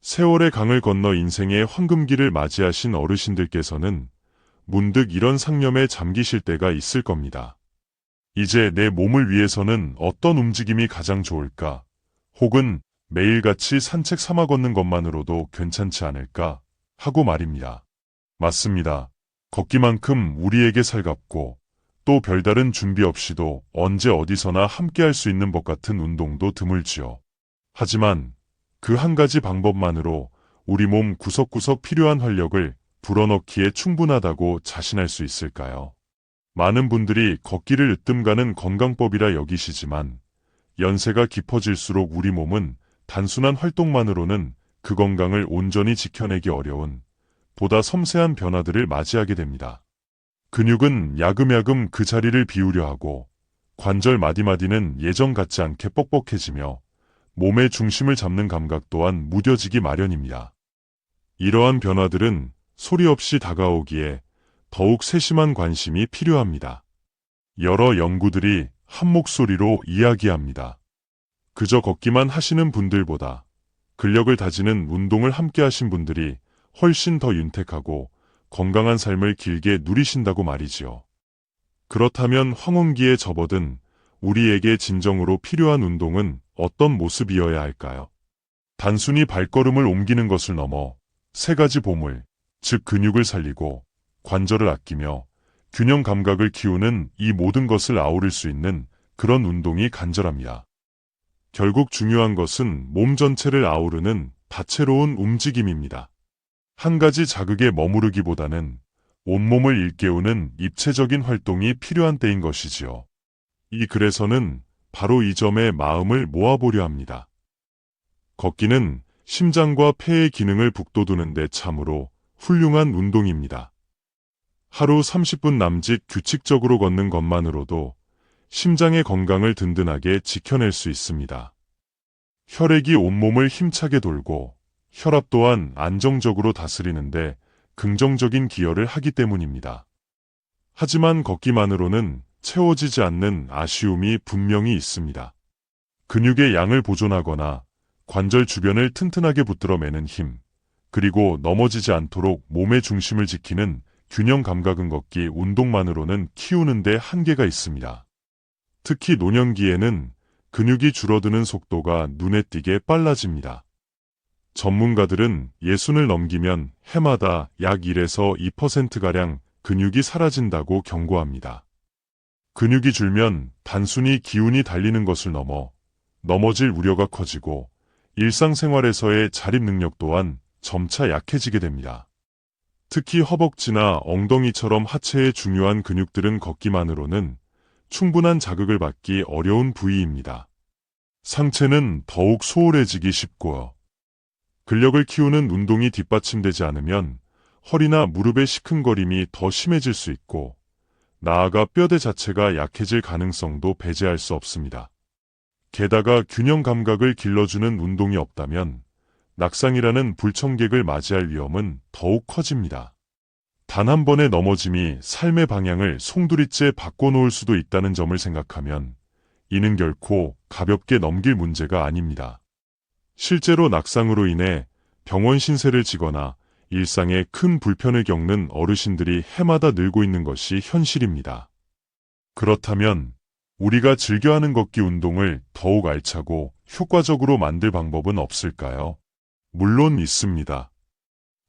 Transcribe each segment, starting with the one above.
세월의 강을 건너 인생의 황금기를 맞이하신 어르신들께서는 문득 이런 상념에 잠기실 때가 있을 겁니다. 이제 내 몸을 위해서는 어떤 움직임이 가장 좋을까? 혹은 매일같이 산책 삼아 걷는 것만으로도 괜찮지 않을까? 하고 말입니다. 맞습니다. 걷기만큼 우리에게 살갑고 또 별다른 준비 없이도 언제 어디서나 함께할 수 있는 것 같은 운동도 드물지요. 하지만 그 한 가지 방법만으로 우리 몸 구석구석 필요한 활력을 불어넣기에 충분하다고 자신할 수 있을까요? 많은 분들이 걷기를 으뜸 가는 건강법이라 여기시지만 연세가 깊어질수록 우리 몸은 단순한 활동만으로는 그 건강을 온전히 지켜내기 어려운 보다 섬세한 변화들을 맞이하게 됩니다. 근육은 야금야금 그 자리를 비우려 하고 관절 마디마디는 예전 같지 않게 뻑뻑해지며 몸의 중심을 잡는 감각 또한 무뎌지기 마련입니다. 이러한 변화들은 소리 없이 다가오기에 더욱 세심한 관심이 필요합니다. 여러 연구들이 한 목소리로 이야기합니다. 그저 걷기만 하시는 분들보다 근력을 다지는 운동을 함께 하신 분들이 훨씬 더 윤택하고 건강한 삶을 길게 누리신다고 말이지요. 그렇다면 황혼기에 접어든 우리에게 진정으로 필요한 운동은 어떤 모습이어야 할까요? 단순히 발걸음을 옮기는 것을 넘어 세 가지 보물, 즉 근육을 살리고 관절을 아끼며 균형 감각을 키우는 이 모든 것을 아우를 수 있는 그런 운동이 간절합니다. 결국 중요한 것은 몸 전체를 아우르는 다채로운 움직임입니다. 한 가지 자극에 머무르기보다는 온몸을 일깨우는 입체적인 활동이 필요한 때인 것이지요. 이 글에서는 바로 이 점에 마음을 모아보려 합니다. 걷기는 심장과 폐의 기능을 북돋우는 데 참으로 훌륭한 운동입니다. 하루 30분 남짓 규칙적으로 걷는 것만으로도 심장의 건강을 든든하게 지켜낼 수 있습니다. 혈액이 온몸을 힘차게 돌고 혈압 또한 안정적으로 다스리는데 긍정적인 기여를 하기 때문입니다. 하지만 걷기만으로는 채워지지 않는 아쉬움이 분명히 있습니다. 근육의 양을 보존하거나 관절 주변을 튼튼하게 붙들어 매는 힘, 그리고 넘어지지 않도록 몸의 중심을 지키는 균형 감각은 걷기 운동만으로는 키우는데 한계가 있습니다. 특히 노년기에는 근육이 줄어드는 속도가 눈에 띄게 빨라집니다. 전문가들은 60을 넘기면 해마다 약 1에서 2%가량 근육이 사라진다고 경고합니다. 근육이 줄면 단순히 기운이 달리는 것을 넘어 넘어질 우려가 커지고 일상생활에서의 자립 능력 또한 점차 약해지게 됩니다. 특히 허벅지나 엉덩이처럼 하체의 중요한 근육들은 걷기만으로는 충분한 자극을 받기 어려운 부위입니다. 상체는 더욱 소홀해지기 쉽고요. 근력을 키우는 운동이 뒷받침되지 않으면 허리나 무릎의 시큰거림이 더 심해질 수 있고 나아가 뼈대 자체가 약해질 가능성도 배제할 수 없습니다. 게다가 균형 감각을 길러주는 운동이 없다면 낙상이라는 불청객을 맞이할 위험은 더욱 커집니다. 단 한 번의 넘어짐이 삶의 방향을 송두리째 바꿔놓을 수도 있다는 점을 생각하면 이는 결코 가볍게 넘길 문제가 아닙니다. 실제로 낙상으로 인해 병원 신세를 지거나 일상에 큰 불편을 겪는 어르신들이 해마다 늘고 있는 것이 현실입니다. 그렇다면 우리가 즐겨하는 걷기 운동을 더욱 알차고 효과적으로 만들 방법은 없을까요? 물론 있습니다.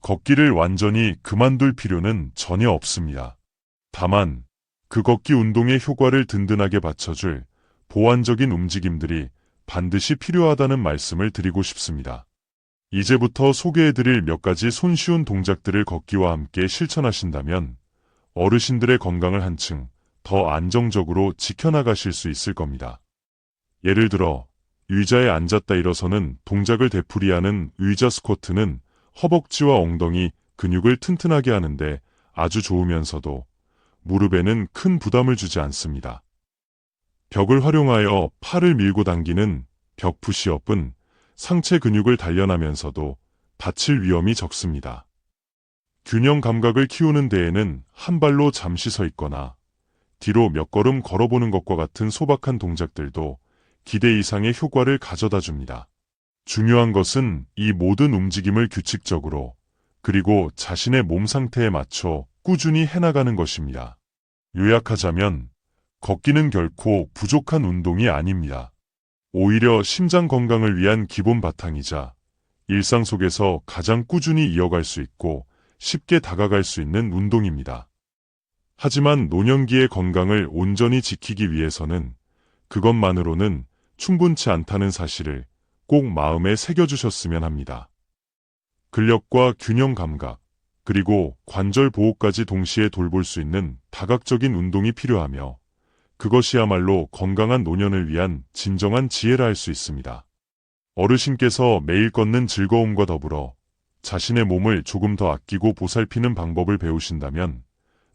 걷기를 완전히 그만둘 필요는 전혀 없습니다. 다만 그 걷기 운동의 효과를 든든하게 받쳐줄 보완적인 움직임들이 반드시 필요하다는 말씀을 드리고 싶습니다. 이제부터 소개해드릴 몇 가지 손쉬운 동작들을 걷기와 함께 실천하신다면 어르신들의 건강을 한층 더 안정적으로 지켜나가실 수 있을 겁니다. 예를 들어 의자에 앉았다 일어서는 동작을 되풀이하는 의자 스쿼트는 허벅지와 엉덩이 근육을 튼튼하게 하는데 아주 좋으면서도 무릎에는 큰 부담을 주지 않습니다. 벽을 활용하여 팔을 밀고 당기는 벽 푸시업은 상체 근육을 단련하면서도 다칠 위험이 적습니다. 균형 감각을 키우는 데에는 한 발로 잠시 서 있거나 뒤로 몇 걸음 걸어보는 것과 같은 소박한 동작들도 기대 이상의 효과를 가져다 줍니다. 중요한 것은 이 모든 움직임을 규칙적으로 그리고 자신의 몸 상태에 맞춰 꾸준히 해나가는 것입니다. 요약하자면 걷기는 결코 부족한 운동이 아닙니다. 오히려 심장 건강을 위한 기본 바탕이자 일상 속에서 가장 꾸준히 이어갈 수 있고 쉽게 다가갈 수 있는 운동입니다. 하지만 노년기의 건강을 온전히 지키기 위해서는 그것만으로는 충분치 않다는 사실을 꼭 마음에 새겨주셨으면 합니다. 근력과 균형 감각, 그리고 관절 보호까지 동시에 돌볼 수 있는 다각적인 운동이 필요하며 그것이야말로 건강한 노년을 위한 진정한 지혜라 할 수 있습니다. 어르신께서 매일 걷는 즐거움과 더불어 자신의 몸을 조금 더 아끼고 보살피는 방법을 배우신다면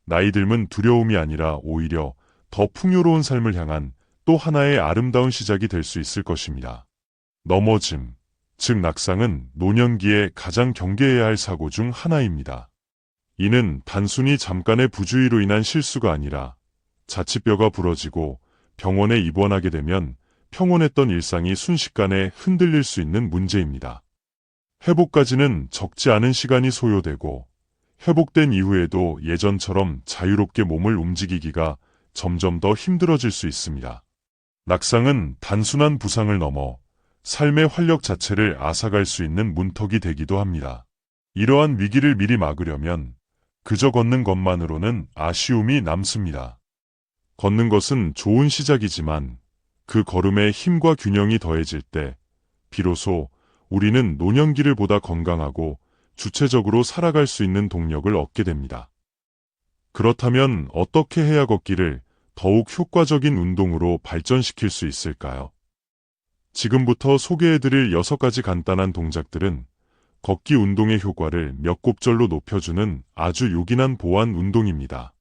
나이 들면 두려움이 아니라 오히려 더 풍요로운 삶을 향한 또 하나의 아름다운 시작이 될 수 있을 것입니다. 넘어짐, 즉 낙상은 노년기에 가장 경계해야 할 사고 중 하나입니다. 이는 단순히 잠깐의 부주의로 인한 실수가 아니라 자칫 뼈가 부러지고 병원에 입원하게 되면 평온했던 일상이 순식간에 흔들릴 수 있는 문제입니다. 회복까지는 적지 않은 시간이 소요되고 회복된 이후에도 예전처럼 자유롭게 몸을 움직이기가 점점 더 힘들어질 수 있습니다. 낙상은 단순한 부상을 넘어 삶의 활력 자체를 앗아갈 수 있는 문턱이 되기도 합니다. 이러한 위기를 미리 막으려면 그저 걷는 것만으로는 아쉬움이 남습니다. 걷는 것은 좋은 시작이지만 그 걸음에 힘과 균형이 더해질 때 비로소 우리는 노년기를 보다 건강하고 주체적으로 살아갈 수 있는 동력을 얻게 됩니다. 그렇다면 어떻게 해야 걷기를 더욱 효과적인 운동으로 발전시킬 수 있을까요? 지금부터 소개해드릴 6가지 간단한 동작들은 걷기 운동의 효과를 몇 곱절로 높여주는 아주 요긴한 보완 운동입니다.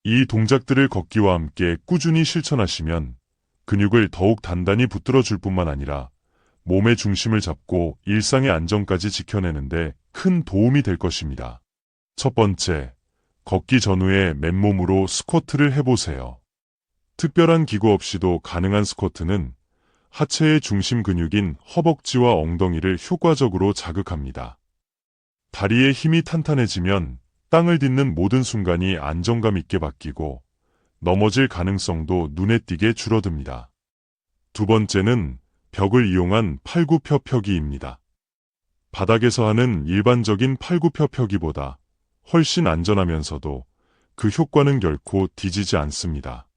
이 동작들을 걷기와 함께 꾸준히 실천하시면 근육을 더욱 단단히 붙들어줄 뿐만 아니라 몸의 중심을 잡고 일상의 안정까지 지켜내는데 큰 도움이 될 것입니다. 첫 번째, 걷기 전후에 맨몸으로 스쿼트를 해보세요. 특별한 기구 없이도 가능한 스쿼트는 하체의 중심 근육인 허벅지와 엉덩이를 효과적으로 자극합니다. 다리의 힘이 탄탄해지면 땅을 딛는 모든 순간이 안정감 있게 바뀌고 넘어질 가능성도 눈에 띄게 줄어듭니다. 두 번째는 벽을 이용한 팔굽혀펴기입니다. 바닥에서 하는 일반적인 팔굽혀펴기보다 훨씬 안전하면서도 그 효과는 결코 뒤지지 않습니다.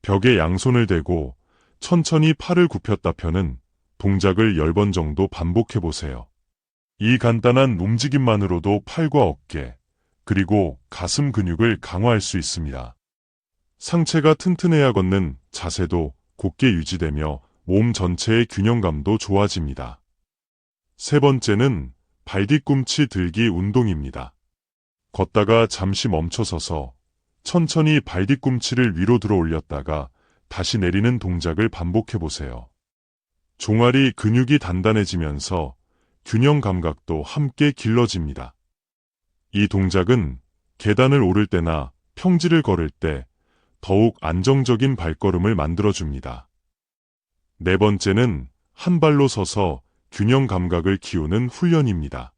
벽에 양손을 대고 천천히 팔을 굽혔다 펴는 동작을 10번 정도 반복해보세요. 이 간단한 움직임만으로도 팔과 어깨, 그리고 가슴 근육을 강화할 수 있습니다. 상체가 튼튼해야 걷는 자세도 곧게 유지되며 몸 전체의 균형감도 좋아집니다. 세 번째는 발뒤꿈치 들기 운동입니다. 걷다가 잠시 멈춰서서 천천히 발뒤꿈치를 위로 들어 올렸다가 다시 내리는 동작을 반복해보세요. 종아리 근육이 단단해지면서 균형 감각도 함께 길러집니다. 이 동작은 계단을 오를 때나 평지를 걸을 때 더욱 안정적인 발걸음을 만들어줍니다. 네 번째는 한 발로 서서 균형 감각을 키우는 훈련입니다.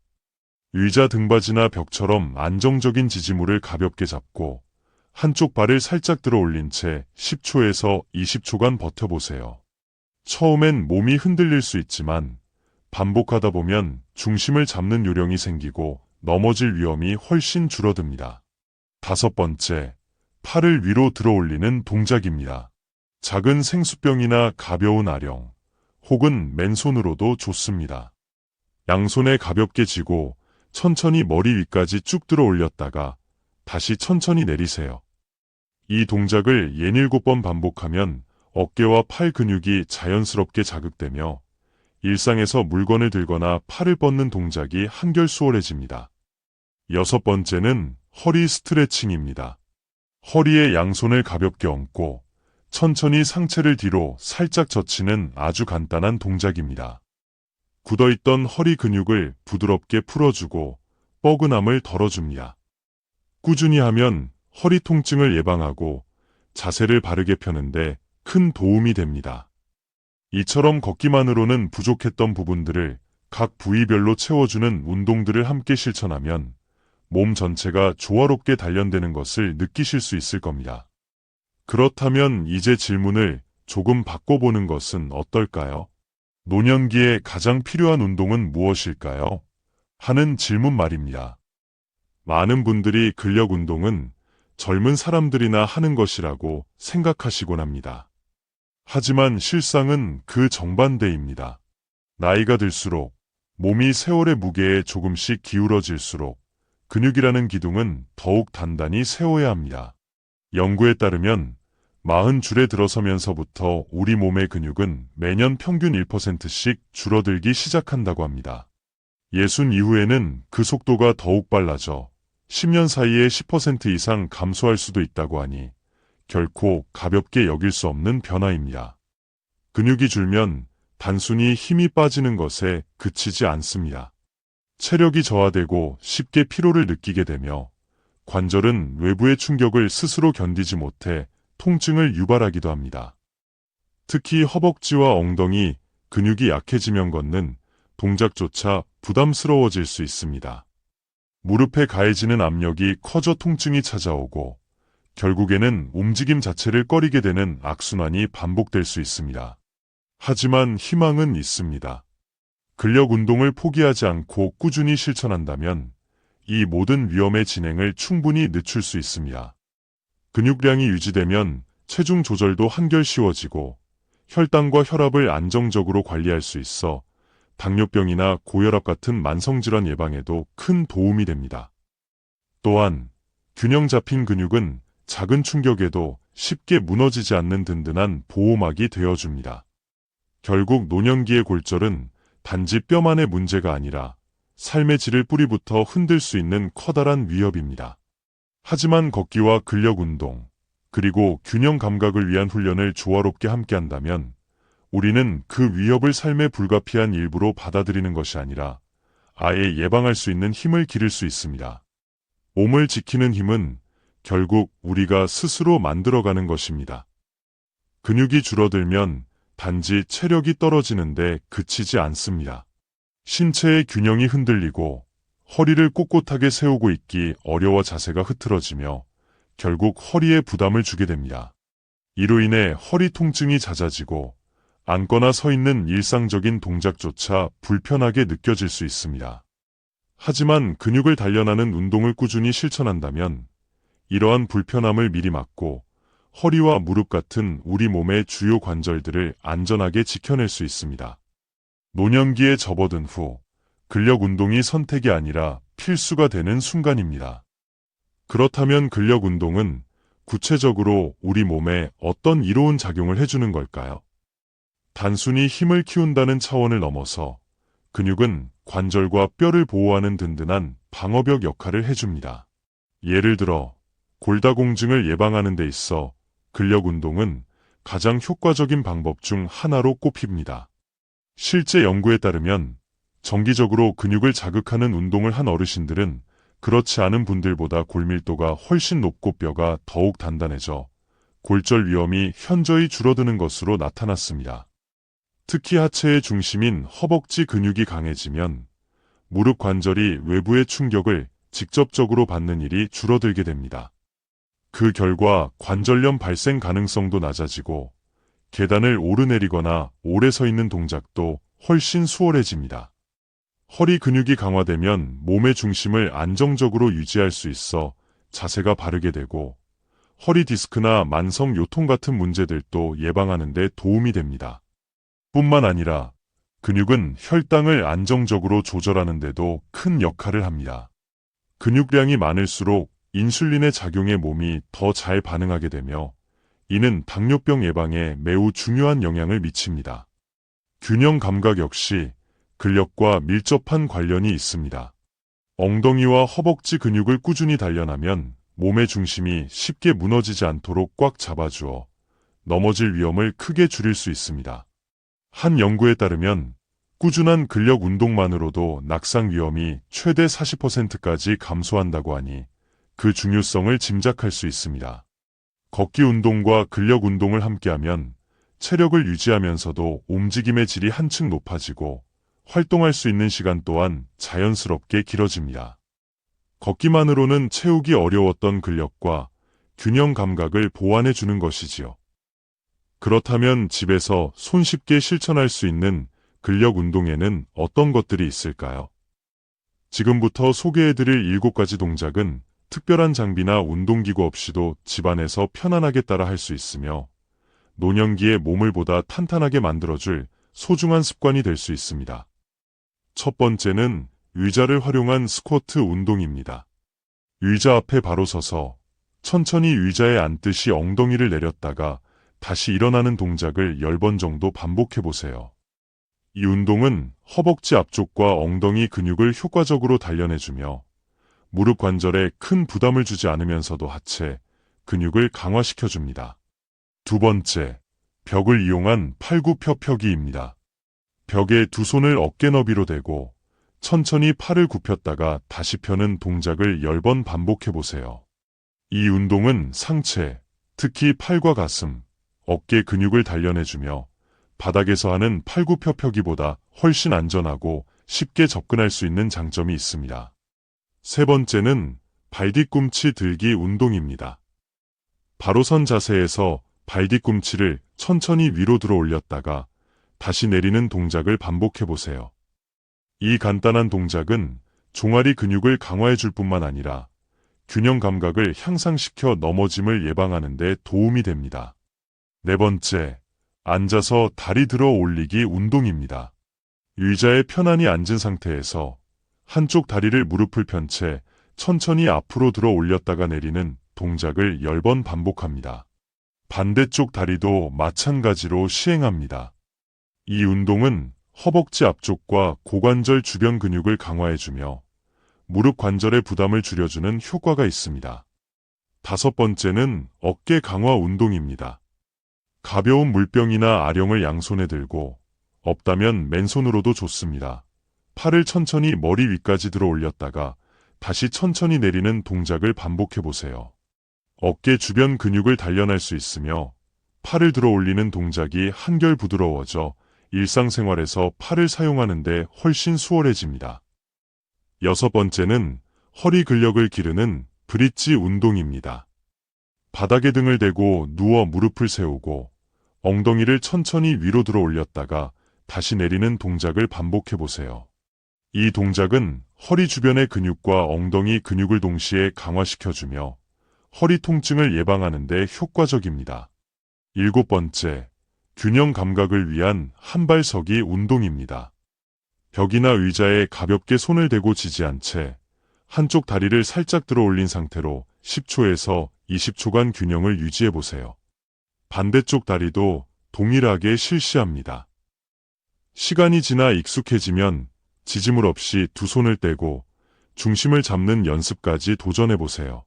의자 등받이나 벽처럼 안정적인 지지물을 가볍게 잡고 한쪽 발을 살짝 들어 올린 채 10초에서 20초간 버텨보세요. 처음엔 몸이 흔들릴 수 있지만 반복하다 보면 중심을 잡는 요령이 생기고 넘어질 위험이 훨씬 줄어듭니다. 다섯 번째, 팔을 위로 들어 올리는 동작입니다. 작은 생수병이나 가벼운 아령, 혹은 맨손으로도 좋습니다. 양손에 가볍게 쥐고 천천히 머리 위까지 쭉 들어 올렸다가 다시 천천히 내리세요. 이 동작을 67번 반복하면 어깨와 팔 근육이 자연스럽게 자극되며 일상에서 물건을 들거나 팔을 뻗는 동작이 한결 수월해집니다. 여섯 번째는 허리 스트레칭입니다. 허리에 양손을 가볍게 얹고 천천히 상체를 뒤로 살짝 젖히는 아주 간단한 동작입니다. 굳어있던 허리 근육을 부드럽게 풀어주고 뻐근함을 덜어줍니다. 꾸준히 하면 허리 통증을 예방하고 자세를 바르게 펴는데 큰 도움이 됩니다. 이처럼 걷기만으로는 부족했던 부분들을 각 부위별로 채워주는 운동들을 함께 실천하면 몸 전체가 조화롭게 단련되는 것을 느끼실 수 있을 겁니다. 그렇다면 이제 질문을 조금 바꿔보는 것은 어떨까요? 노년기에 가장 필요한 운동은 무엇일까요? 하는 질문 말입니다. 많은 분들이 근력 운동은 젊은 사람들이나 하는 것이라고 생각하시곤 합니다. 하지만 실상은 그 정반대입니다. 나이가 들수록 몸이 세월의 무게에 조금씩 기울어질수록 근육이라는 기둥은 더욱 단단히 세워야 합니다. 연구에 따르면 40줄에 들어서면서부터 우리 몸의 근육은 매년 평균 1%씩 줄어들기 시작한다고 합니다. 60 이후에는 그 속도가 더욱 빨라져 10년 사이에 10% 이상 감소할 수도 있다고 하니 결코 가볍게 여길 수 없는 변화입니다. 근육이 줄면 단순히 힘이 빠지는 것에 그치지 않습니다. 체력이 저하되고 쉽게 피로를 느끼게 되며 관절은 외부의 충격을 스스로 견디지 못해 통증을 유발하기도 합니다. 특히 허벅지와 엉덩이 근육이 약해지면 걷는 동작조차 부담스러워질 수 있습니다. 무릎에 가해지는 압력이 커져 통증이 찾아오고 결국에는 움직임 자체를 꺼리게 되는 악순환이 반복될 수 있습니다. 하지만 희망은 있습니다. 근력 운동을 포기하지 않고 꾸준히 실천한다면 이 모든 위험의 진행을 충분히 늦출 수 있습니다. 근육량이 유지되면 체중 조절도 한결 쉬워지고 혈당과 혈압을 안정적으로 관리할 수 있어 당뇨병이나 고혈압 같은 만성질환 예방에도 큰 도움이 됩니다. 또한 균형 잡힌 근육은 작은 충격에도 쉽게 무너지지 않는 든든한 보호막이 되어줍니다. 결국 노년기의 골절은 단지 뼈만의 문제가 아니라 삶의 질을 뿌리부터 흔들 수 있는 커다란 위협입니다. 하지만 걷기와 근력 운동, 그리고 균형 감각을 위한 훈련을 조화롭게 함께한다면 우리는 그 위협을 삶의 불가피한 일부로 받아들이는 것이 아니라 아예 예방할 수 있는 힘을 기를 수 있습니다. 몸을 지키는 힘은 결국 우리가 스스로 만들어가는 것입니다. 근육이 줄어들면 단지 체력이 떨어지는데 그치지 않습니다. 신체의 균형이 흔들리고 허리를 꼿꼿하게 세우고 있기 어려워 자세가 흐트러지며 결국 허리에 부담을 주게 됩니다. 이로 인해 허리 통증이 잦아지고 앉거나 서 있는 일상적인 동작조차 불편하게 느껴질 수 있습니다. 하지만 근육을 단련하는 운동을 꾸준히 실천한다면 이러한 불편함을 미리 막고 허리와 무릎 같은 우리 몸의 주요 관절들을 안전하게 지켜낼 수 있습니다. 노년기에 접어든 후 근력 운동이 선택이 아니라 필수가 되는 순간입니다. 그렇다면 근력 운동은 구체적으로 우리 몸에 어떤 이로운 작용을 해주는 걸까요? 단순히 힘을 키운다는 차원을 넘어서 근육은 관절과 뼈를 보호하는 든든한 방어벽 역할을 해줍니다. 예를 들어 골다공증을 예방하는 데 있어 근력 운동은 가장 효과적인 방법 중 하나로 꼽힙니다. 실제 연구에 따르면 정기적으로 근육을 자극하는 운동을 한 어르신들은 그렇지 않은 분들보다 골밀도가 훨씬 높고 뼈가 더욱 단단해져 골절 위험이 현저히 줄어드는 것으로 나타났습니다. 특히 하체의 중심인 허벅지 근육이 강해지면 무릎 관절이 외부의 충격을 직접적으로 받는 일이 줄어들게 됩니다. 그 결과 관절염 발생 가능성도 낮아지고 계단을 오르내리거나 오래 서 있는 동작도 훨씬 수월해집니다. 허리 근육이 강화되면 몸의 중심을 안정적으로 유지할 수 있어 자세가 바르게 되고 허리 디스크나 만성 요통 같은 문제들도 예방하는 데 도움이 됩니다. 뿐만 아니라 근육은 혈당을 안정적으로 조절하는 데도 큰 역할을 합니다. 근육량이 많을수록 인슐린의 작용에 몸이 더 잘 반응하게 되며 이는 당뇨병 예방에 매우 중요한 영향을 미칩니다. 균형 감각 역시 근력과 밀접한 관련이 있습니다. 엉덩이와 허벅지 근육을 꾸준히 단련하면 몸의 중심이 쉽게 무너지지 않도록 꽉 잡아주어 넘어질 위험을 크게 줄일 수 있습니다. 한 연구에 따르면 꾸준한 근력 운동만으로도 낙상 위험이 최대 40%까지 감소한다고 하니 그 중요성을 짐작할 수 있습니다. 걷기 운동과 근력 운동을 함께하면 체력을 유지하면서도 움직임의 질이 한층 높아지고 활동할 수 있는 시간 또한 자연스럽게 길어집니다. 걷기만으로는 채우기 어려웠던 근력과 균형 감각을 보완해 주는 것이지요. 그렇다면 집에서 손쉽게 실천할 수 있는 근력 운동에는 어떤 것들이 있을까요? 지금부터 소개해드릴 7가지 동작은 특별한 장비나 운동기구 없이도 집안에서 편안하게 따라 할 수 있으며 노년기에 몸을 보다 탄탄하게 만들어줄 소중한 습관이 될 수 있습니다. 첫 번째는 의자를 활용한 스쿼트 운동입니다. 의자 앞에 바로 서서 천천히 의자에 앉듯이 엉덩이를 내렸다가 다시 일어나는 동작을 10번 정도 반복해보세요. 이 운동은 허벅지 앞쪽과 엉덩이 근육을 효과적으로 단련해주며 무릎 관절에 큰 부담을 주지 않으면서도 하체, 근육을 강화시켜줍니다. 두 번째, 벽을 이용한 팔굽혀펴기입니다. 벽에 두 손을 어깨 너비로 대고 천천히 팔을 굽혔다가 다시 펴는 동작을 10번 반복해보세요. 이 운동은 상체, 특히 팔과 가슴, 어깨 근육을 단련해주며 바닥에서 하는 팔굽혀펴기보다 훨씬 안전하고 쉽게 접근할 수 있는 장점이 있습니다. 세 번째는 발뒤꿈치 들기 운동입니다. 바로 선 자세에서 발뒤꿈치를 천천히 위로 들어 올렸다가 다시 내리는 동작을 반복해보세요. 이 간단한 동작은 종아리 근육을 강화해 줄 뿐만 아니라 균형 감각을 향상시켜 넘어짐을 예방하는 데 도움이 됩니다. 네 번째, 앉아서 다리 들어 올리기 운동입니다. 의자에 편안히 앉은 상태에서 한쪽 다리를 무릎을 편 채 천천히 앞으로 들어 올렸다가 내리는 동작을 10번 반복합니다. 반대쪽 다리도 마찬가지로 시행합니다. 이 운동은 허벅지 앞쪽과 고관절 주변 근육을 강화해주며 무릎 관절의 부담을 줄여주는 효과가 있습니다. 다섯 번째는 어깨 강화 운동입니다. 가벼운 물병이나 아령을 양손에 들고 없다면 맨손으로도 좋습니다. 팔을 천천히 머리 위까지 들어 올렸다가 다시 천천히 내리는 동작을 반복해보세요. 어깨 주변 근육을 단련할 수 있으며 팔을 들어 올리는 동작이 한결 부드러워져 일상생활에서 팔을 사용하는 데 훨씬 수월해집니다. 여섯 번째는 허리 근력을 기르는 브릿지 운동입니다. 바닥에 등을 대고 누워 무릎을 세우고 엉덩이를 천천히 위로 들어 올렸다가 다시 내리는 동작을 반복해보세요. 이 동작은 허리 주변의 근육과 엉덩이 근육을 동시에 강화시켜주며 허리 통증을 예방하는 데 효과적입니다. 일곱 번째, 균형 감각을 위한 한발서기 운동입니다. 벽이나 의자에 가볍게 손을 대고 지지한 채 한쪽 다리를 살짝 들어 올린 상태로 10초에서 20초간 균형을 유지해보세요. 반대쪽 다리도 동일하게 실시합니다. 시간이 지나 익숙해지면 지지물 없이 두 손을 떼고 중심을 잡는 연습까지 도전해보세요.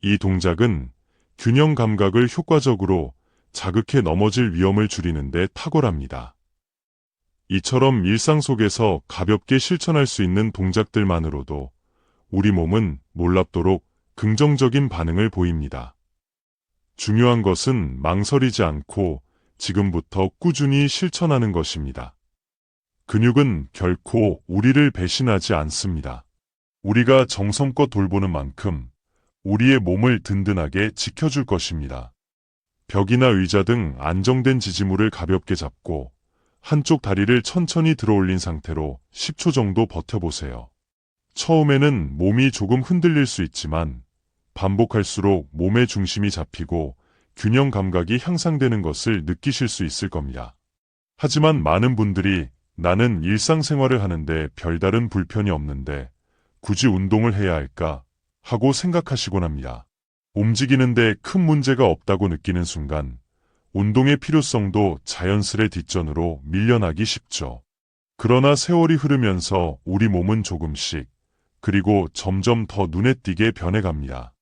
이 동작은 균형 감각을 효과적으로 자극해 넘어질 위험을 줄이는 데 탁월합니다. 이처럼 일상 속에서 가볍게 실천할 수 있는 동작들만으로도 우리 몸은 놀랍도록 긍정적인 반응을 보입니다. 중요한 것은 망설이지 않고 지금부터 꾸준히 실천하는 것입니다. 근육은 결코 우리를 배신하지 않습니다. 우리가 정성껏 돌보는 만큼 우리의 몸을 든든하게 지켜줄 것입니다. 벽이나 의자 등 안정된 지지물을 가볍게 잡고 한쪽 다리를 천천히 들어 올린 상태로 10초 정도 버텨보세요. 처음에는 몸이 조금 흔들릴 수 있지만 반복할수록 몸의 중심이 잡히고 균형 감각이 향상되는 것을 느끼실 수 있을 겁니다. 하지만 많은 분들이 나는 일상생활을 하는데 별다른 불편이 없는데 굳이 운동을 해야 할까 하고 생각하시곤 합니다. 움직이는데 큰 문제가 없다고 느끼는 순간 운동의 필요성도 자연스레 뒷전으로 밀려나기 쉽죠. 그러나 세월이 흐르면서 우리 몸은 조금씩 그리고 점점 더 눈에 띄게 변해갑니다.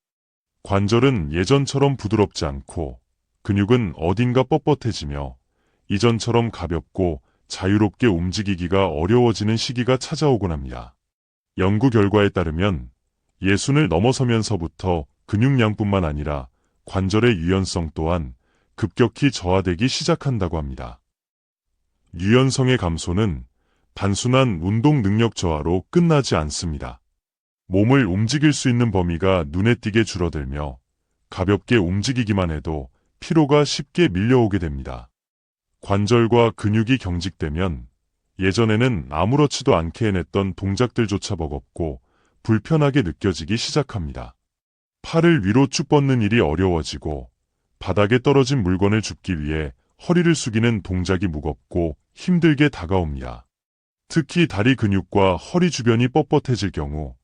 관절은 예전처럼 부드럽지 않고 근육은 어딘가 뻣뻣해지며 이전처럼 가볍고 자유롭게 움직이기가 어려워지는 시기가 찾아오곤 합니다. 연구 결과에 따르면 60을 넘어서면서부터 근육량뿐만 아니라 관절의 유연성 또한 급격히 저하되기 시작한다고 합니다. 유연성의 감소는 단순한 운동 능력 저하로 끝나지 않습니다. 몸을 움직일 수 있는 범위가 눈에 띄게 줄어들며 가볍게 움직이기만 해도 피로가 쉽게 밀려오게 됩니다. 관절과 근육이 경직되면 예전에는 아무렇지도 않게 해냈던 동작들조차 버겁고 불편하게 느껴지기 시작합니다. 팔을 위로 쭉 뻗는 일이 어려워지고 바닥에 떨어진 물건을 줍기 위해 허리를 숙이는 동작이 무겁고 힘들게 다가옵니다. 특히 다리 근육과 허리 주변이 뻣뻣해질 경우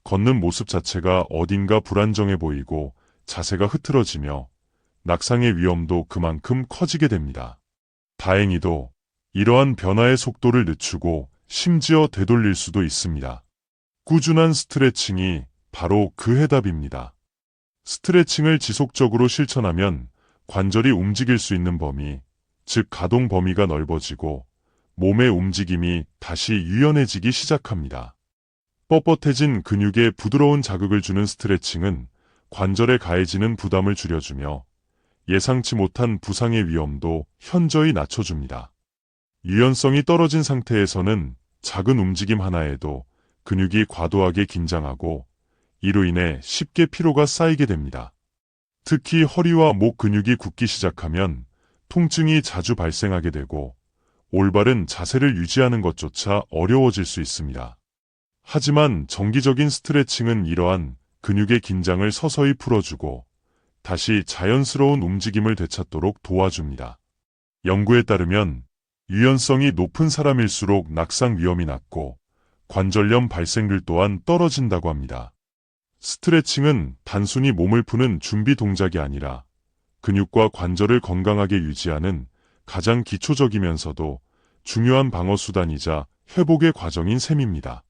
걷는 모습 자체가 어딘가 불안정해 보이고 자세가 흐트러지며 낙상의 위험도 그만큼 커지게 됩니다. 다행히도 이러한 변화의 속도를 늦추고 심지어 되돌릴 수도 있습니다. 꾸준한 스트레칭이 바로 그 해답입니다. 스트레칭을 지속적으로 실천하면 관절이 움직일 수 있는 범위, 즉 가동 범위가 넓어지고 몸의 움직임이 다시 유연해지기 시작합니다. 뻣뻣해진 근육에 부드러운 자극을 주는 스트레칭은 관절에 가해지는 부담을 줄여주며 예상치 못한 부상의 위험도 현저히 낮춰줍니다. 유연성이 떨어진 상태에서는 작은 움직임 하나에도 근육이 과도하게 긴장하고 이로 인해 쉽게 피로가 쌓이게 됩니다. 특히 허리와 목 근육이 굳기 시작하면 통증이 자주 발생하게 되고 올바른 자세를 유지하는 것조차 어려워질 수 있습니다. 하지만 정기적인 스트레칭은 이러한 근육의 긴장을 서서히 풀어주고 다시 자연스러운 움직임을 되찾도록 도와줍니다. 연구에 따르면 유연성이 높은 사람일수록 낙상 위험이 낮고 관절염 발생률 또한 떨어진다고 합니다. 스트레칭은 단순히 몸을 푸는 준비 동작이 아니라 근육과 관절을 건강하게 유지하는 가장 기초적이면서도 중요한 방어수단이자 회복의 과정인 셈입니다.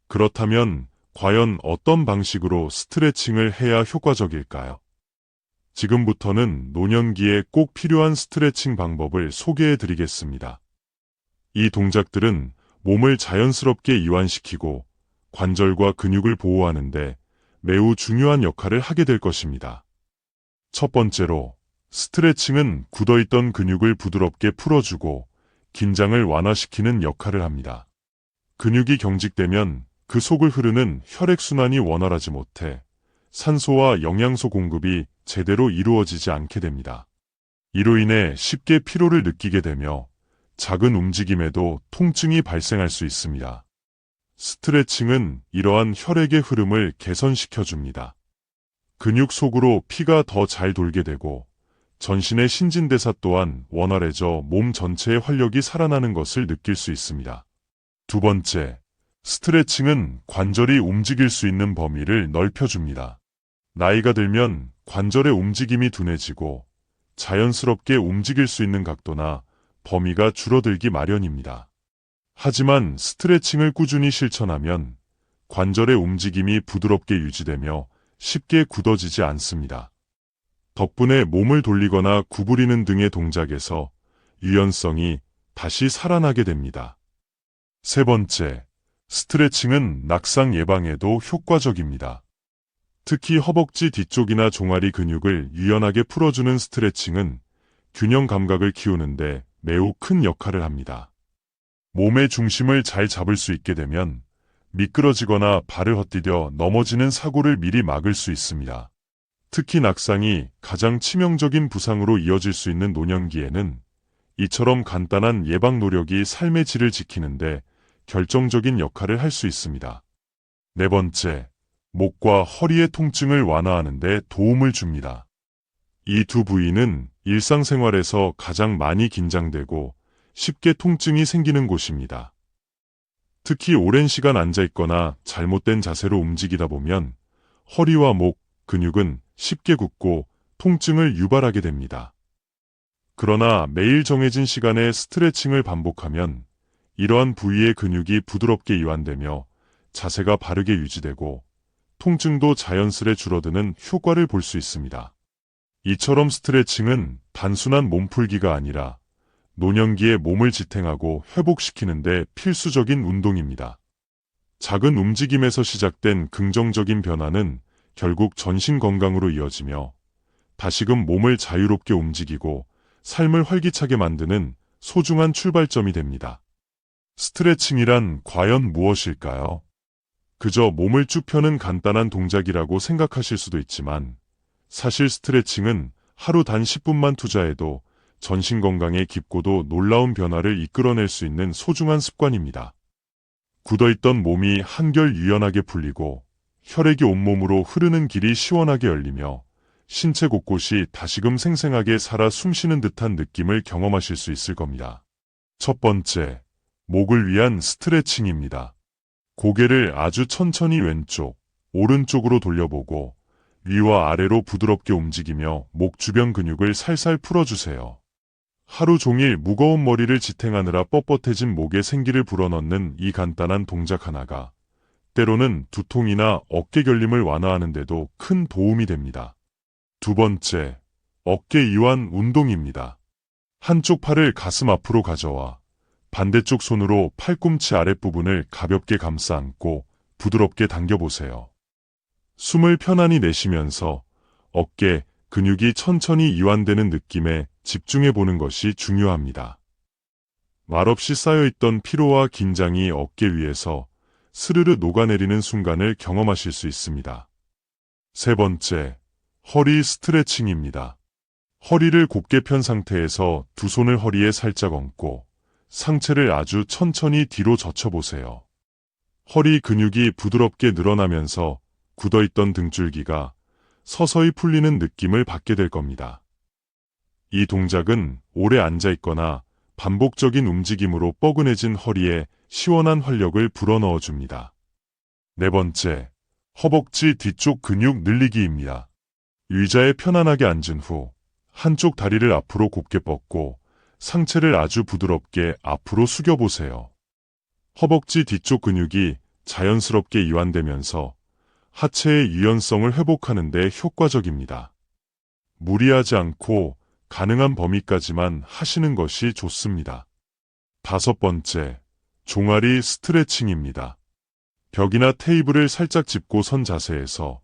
그렇다면 과연 어떤 방식으로 스트레칭을 해야 효과적일까요? 지금부터는 노년기에 꼭 필요한 스트레칭 방법을 소개해 드리겠습니다. 이 동작들은 몸을 자연스럽게 이완시키고 관절과 근육을 보호하는데 매우 중요한 역할을 하게 될 것입니다. 첫 번째로, 스트레칭은 굳어있던 근육을 부드럽게 풀어주고 긴장을 완화시키는 역할을 합니다. 근육이 경직되면 그 속을 흐르는 혈액순환이 원활하지 못해 산소와 영양소 공급이 제대로 이루어지지 않게 됩니다. 이로 인해 쉽게 피로를 느끼게 되며 작은 움직임에도 통증이 발생할 수 있습니다. 스트레칭은 이러한 혈액의 흐름을 개선시켜줍니다. 근육 속으로 피가 더 잘 돌게 되고 전신의 신진대사 또한 원활해져 몸 전체의 활력이 살아나는 것을 느낄 수 있습니다. 두 번째, 스트레칭은 관절이 움직일 수 있는 범위를 넓혀줍니다. 나이가 들면 관절의 움직임이 둔해지고 자연스럽게 움직일 수 있는 각도나 범위가 줄어들기 마련입니다. 하지만 스트레칭을 꾸준히 실천하면 관절의 움직임이 부드럽게 유지되며 쉽게 굳어지지 않습니다. 덕분에 몸을 돌리거나 구부리는 등의 동작에서 유연성이 다시 살아나게 됩니다. 세 번째, 스트레칭은 낙상 예방에도 효과적입니다. 특히 허벅지 뒤쪽이나 종아리 근육을 유연하게 풀어주는 스트레칭은 균형 감각을 키우는데 매우 큰 역할을 합니다. 몸의 중심을 잘 잡을 수 있게 되면 미끄러지거나 발을 헛디뎌 넘어지는 사고를 미리 막을 수 있습니다. 특히 낙상이 가장 치명적인 부상으로 이어질 수 있는 노년기에는 이처럼 간단한 예방 노력이 삶의 질을 지키는데 결정적인 역할을 할 수 있습니다. 네 번째, 목과 허리의 통증을 완화하는 데 도움을 줍니다. 이 두 부위는 일상생활에서 가장 많이 긴장되고 쉽게 통증이 생기는 곳입니다. 특히 오랜 시간 앉아있거나 잘못된 자세로 움직이다 보면 허리와 목, 근육은 쉽게 굳고 통증을 유발하게 됩니다. 그러나 매일 정해진 시간에 스트레칭을 반복하면 이러한 부위의 근육이 부드럽게 이완되며 자세가 바르게 유지되고 통증도 자연스레 줄어드는 효과를 볼 수 있습니다. 이처럼 스트레칭은 단순한 몸풀기가 아니라 노년기에 몸을 지탱하고 회복시키는 데 필수적인 운동입니다. 작은 움직임에서 시작된 긍정적인 변화는 결국 전신 건강으로 이어지며 다시금 몸을 자유롭게 움직이고 삶을 활기차게 만드는 소중한 출발점이 됩니다. 스트레칭이란 과연 무엇일까요? 그저 몸을 쭉 펴는 간단한 동작이라고 생각하실 수도 있지만 사실 스트레칭은 하루 단 10분만 투자해도 전신 건강에 깊고도 놀라운 변화를 이끌어낼 수 있는 소중한 습관입니다. 굳어있던 몸이 한결 유연하게 풀리고 혈액이 온몸으로 흐르는 길이 시원하게 열리며 신체 곳곳이 다시금 생생하게 살아 숨쉬는 듯한 느낌을 경험하실 수 있을 겁니다. 첫 번째, 목을 위한 스트레칭입니다. 고개를 아주 천천히 왼쪽, 오른쪽으로 돌려보고 위와 아래로 부드럽게 움직이며 목 주변 근육을 살살 풀어주세요. 하루 종일 무거운 머리를 지탱하느라 뻣뻣해진 목에 생기를 불어넣는 이 간단한 동작 하나가 때로는 두통이나 어깨 결림을 완화하는 데도 큰 도움이 됩니다. 두 번째, 어깨 이완 운동입니다. 한쪽 팔을 가슴 앞으로 가져와 반대쪽 손으로 팔꿈치 아랫부분을 가볍게 감싸 안고 부드럽게 당겨보세요. 숨을 편안히 내쉬면서 어깨, 근육이 천천히 이완되는 느낌에 집중해 보는 것이 중요합니다. 말없이 쌓여있던 피로와 긴장이 어깨 위에서 스르르 녹아내리는 순간을 경험하실 수 있습니다. 세 번째, 허리 스트레칭입니다. 허리를 곧게 편 상태에서 두 손을 허리에 살짝 얹고 상체를 아주 천천히 뒤로 젖혀보세요. 허리 근육이 부드럽게 늘어나면서 굳어있던 등줄기가 서서히 풀리는 느낌을 받게 될 겁니다. 이 동작은 오래 앉아있거나 반복적인 움직임으로 뻐근해진 허리에 시원한 활력을 불어넣어줍니다. 네 번째, 허벅지 뒤쪽 근육 늘리기입니다. 의자에 편안하게 앉은 후 한쪽 다리를 앞으로 곧게 뻗고 상체를 아주 부드럽게 앞으로 숙여보세요. 허벅지 뒤쪽 근육이 자연스럽게 이완되면서 하체의 유연성을 회복하는 데 효과적입니다. 무리하지 않고 가능한 범위까지만 하시는 것이 좋습니다. 다섯 번째, 종아리 스트레칭입니다. 벽이나 테이블을 살짝 짚고 선 자세에서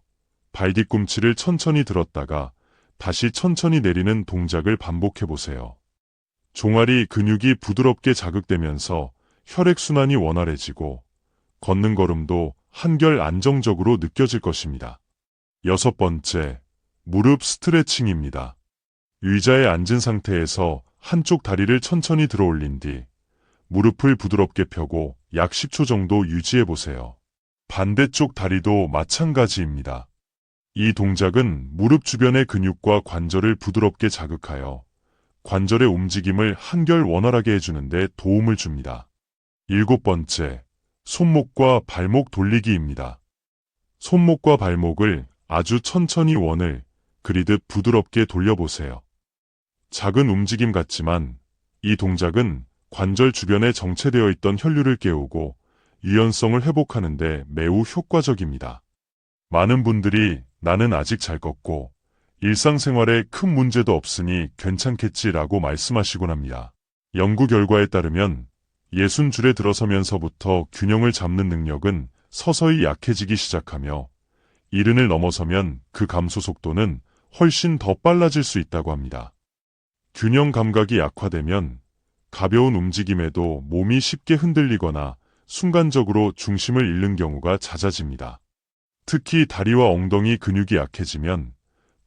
발 뒤꿈치를 천천히 들었다가 다시 천천히 내리는 동작을 반복해보세요. 종아리 근육이 부드럽게 자극되면서 혈액순환이 원활해지고 걷는 걸음도 한결 안정적으로 느껴질 것입니다. 여섯 번째, 무릎 스트레칭입니다. 의자에 앉은 상태에서 한쪽 다리를 천천히 들어 올린 뒤 무릎을 부드럽게 펴고 약 10초 정도 유지해보세요. 반대쪽 다리도 마찬가지입니다. 이 동작은 무릎 주변의 근육과 관절을 부드럽게 자극하여 관절의 움직임을 한결 원활하게 해주는 데 도움을 줍니다. 일곱 번째, 손목과 발목 돌리기입니다. 손목과 발목을 아주 천천히 원을 그리듯 부드럽게 돌려보세요. 작은 움직임 같지만 이 동작은 관절 주변에 정체되어 있던 혈류를 깨우고 유연성을 회복하는 데 매우 효과적입니다. 많은 분들이 나는 아직 잘 걷고 일상생활에 큰 문제도 없으니 괜찮겠지라고 말씀하시곤 합니다. 연구 결과에 따르면 60줄에 들어서면서부터 균형을 잡는 능력은 서서히 약해지기 시작하며 70을 넘어서면 그 감소 속도는 훨씬 더 빨라질 수 있다고 합니다. 균형 감각이 약화되면 가벼운 움직임에도 몸이 쉽게 흔들리거나 순간적으로 중심을 잃는 경우가 잦아집니다. 특히 다리와 엉덩이 근육이 약해지면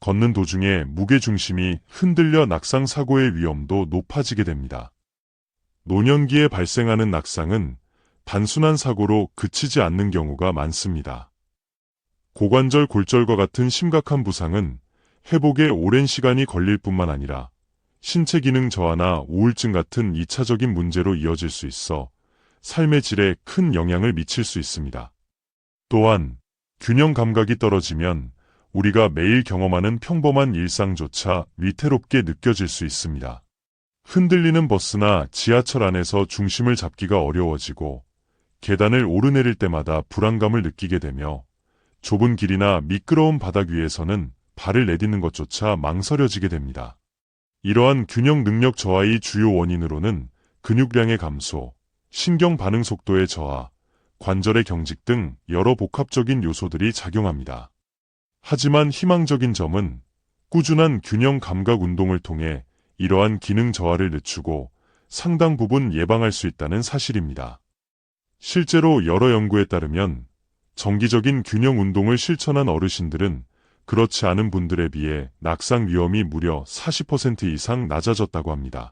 걷는 도중에 무게중심이 흔들려 낙상 사고의 위험도 높아지게 됩니다. 노년기에 발생하는 낙상은 단순한 사고로 그치지 않는 경우가 많습니다. 고관절 골절과 같은 심각한 부상은 회복에 오랜 시간이 걸릴 뿐만 아니라 신체 기능 저하나 우울증 같은 2차적인 문제로 이어질 수 있어 삶의 질에 큰 영향을 미칠 수 있습니다. 또한 균형 감각이 떨어지면 우리가 매일 경험하는 평범한 일상조차 위태롭게 느껴질 수 있습니다. 흔들리는 버스나 지하철 안에서 중심을 잡기가 어려워지고 계단을 오르내릴 때마다 불안감을 느끼게 되며 좁은 길이나 미끄러운 바닥 위에서는 발을 내딛는 것조차 망설여지게 됩니다. 이러한 균형 능력 저하의 주요 원인으로는 근육량의 감소, 신경 반응 속도의 저하, 관절의 경직 등 여러 복합적인 요소들이 작용합니다. 하지만 희망적인 점은 꾸준한 균형 감각 운동을 통해 이러한 기능 저하를 늦추고 상당 부분 예방할 수 있다는 사실입니다. 실제로 여러 연구에 따르면 정기적인 균형 운동을 실천한 어르신들은 그렇지 않은 분들에 비해 낙상 위험이 무려 40% 이상 낮아졌다고 합니다.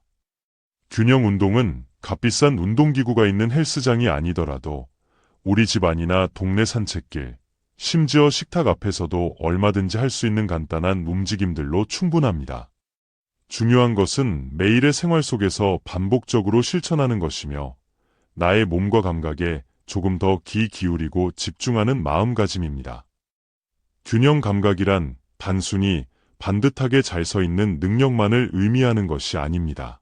균형 운동은 값비싼 운동기구가 있는 헬스장이 아니더라도 우리 집안이나 동네 산책길, 심지어 식탁 앞에서도 얼마든지 할 수 있는 간단한 움직임들로 충분합니다. 중요한 것은 매일의 생활 속에서 반복적으로 실천하는 것이며 나의 몸과 감각에 조금 더 귀 기울이고 집중하는 마음가짐입니다. 균형 감각이란 단순히 반듯하게 잘 서 있는 능력만을 의미하는 것이 아닙니다.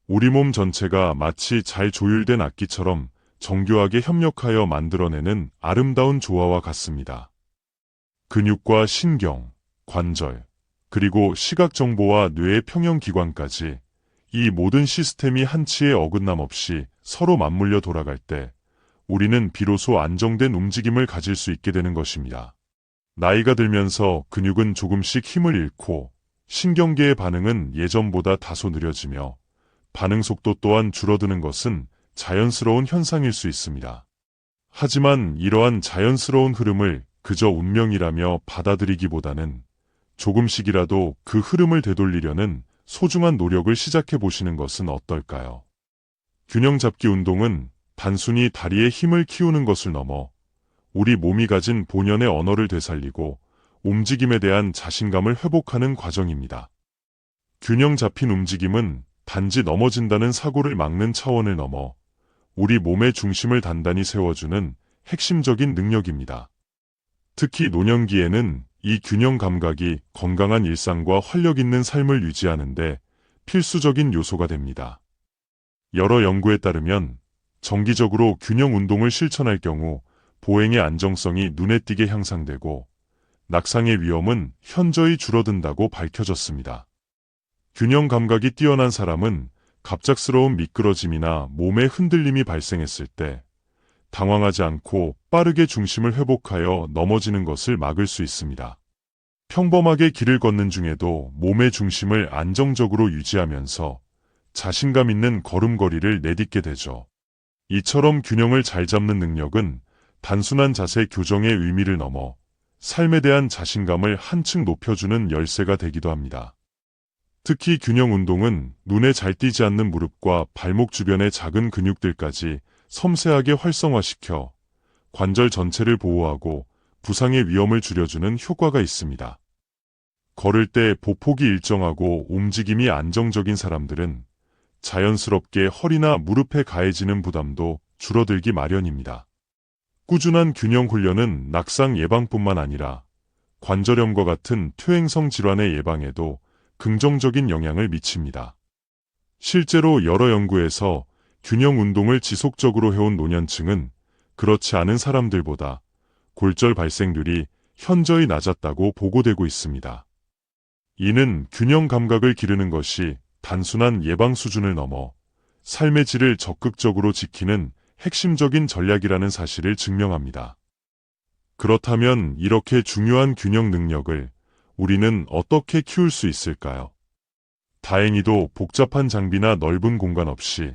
우리 몸 전체가 마치 잘 조율된 악기처럼 정교하게 협력하여 만들어내는 아름다운 조화와 같습니다. 근육과 신경, 관절, 그리고 시각 정보와 뇌의 평형기관까지 이 모든 시스템이 한치의 어긋남 없이 서로 맞물려 돌아갈 때 우리는 비로소 안정된 움직임을 가질 수 있게 되는 것입니다. 나이가 들면서 근육은 조금씩 힘을 잃고 신경계의 반응은 예전보다 다소 느려지며 반응 속도 또한 줄어드는 것은 자연스러운 현상일 수 있습니다. 하지만 이러한 자연스러운 흐름을 그저 운명이라며 받아들이기보다는 조금씩이라도 그 흐름을 되돌리려는 소중한 노력을 시작해 보시는 것은 어떨까요? 균형 잡기 운동은 단순히 다리의 힘을 키우는 것을 넘어 우리 몸이 가진 본연의 언어를 되살리고 움직임에 대한 자신감을 회복하는 과정입니다. 균형 잡힌 움직임은 단지 넘어진다는 사고를 막는 차원을 넘어 우리 몸의 중심을 단단히 세워주는 핵심적인 능력입니다. 특히 노년기에는 이 균형 감각이 건강한 일상과 활력 있는 삶을 유지하는 데 필수적인 요소가 됩니다. 여러 연구에 따르면 정기적으로 균형 운동을 실천할 경우 보행의 안정성이 눈에 띄게 향상되고 낙상의 위험은 현저히 줄어든다고 밝혀졌습니다. 균형 감각이 뛰어난 사람은 갑작스러운 미끄러짐이나 몸의 흔들림이 발생했을 때 당황하지 않고 빠르게 중심을 회복하여 넘어지는 것을 막을 수 있습니다. 평범하게 길을 걷는 중에도 몸의 중심을 안정적으로 유지하면서 자신감 있는 걸음걸이를 내딛게 되죠. 이처럼 균형을 잘 잡는 능력은 단순한 자세 교정의 의미를 넘어 삶에 대한 자신감을 한층 높여주는 열쇠가 되기도 합니다. 특히 균형 운동은 눈에 잘 띄지 않는 무릎과 발목 주변의 작은 근육들까지 섬세하게 활성화시켜 관절 전체를 보호하고 부상의 위험을 줄여주는 효과가 있습니다. 걸을 때 보폭이 일정하고 움직임이 안정적인 사람들은 자연스럽게 허리나 무릎에 가해지는 부담도 줄어들기 마련입니다. 꾸준한 균형 훈련은 낙상 예방뿐만 아니라 관절염과 같은 퇴행성 질환의 예방에도 긍정적인 영향을 미칩니다. 실제로 여러 연구에서 균형 운동을 지속적으로 해온 노년층은 그렇지 않은 사람들보다 골절 발생률이 현저히 낮았다고 보고되고 있습니다. 이는 균형 감각을 기르는 것이 단순한 예방 수준을 넘어 삶의 질을 적극적으로 지키는 핵심적인 전략이라는 사실을 증명합니다. 그렇다면 이렇게 중요한 균형 능력을 우리는 어떻게 키울 수 있을까요? 다행히도 복잡한 장비나 넓은 공간 없이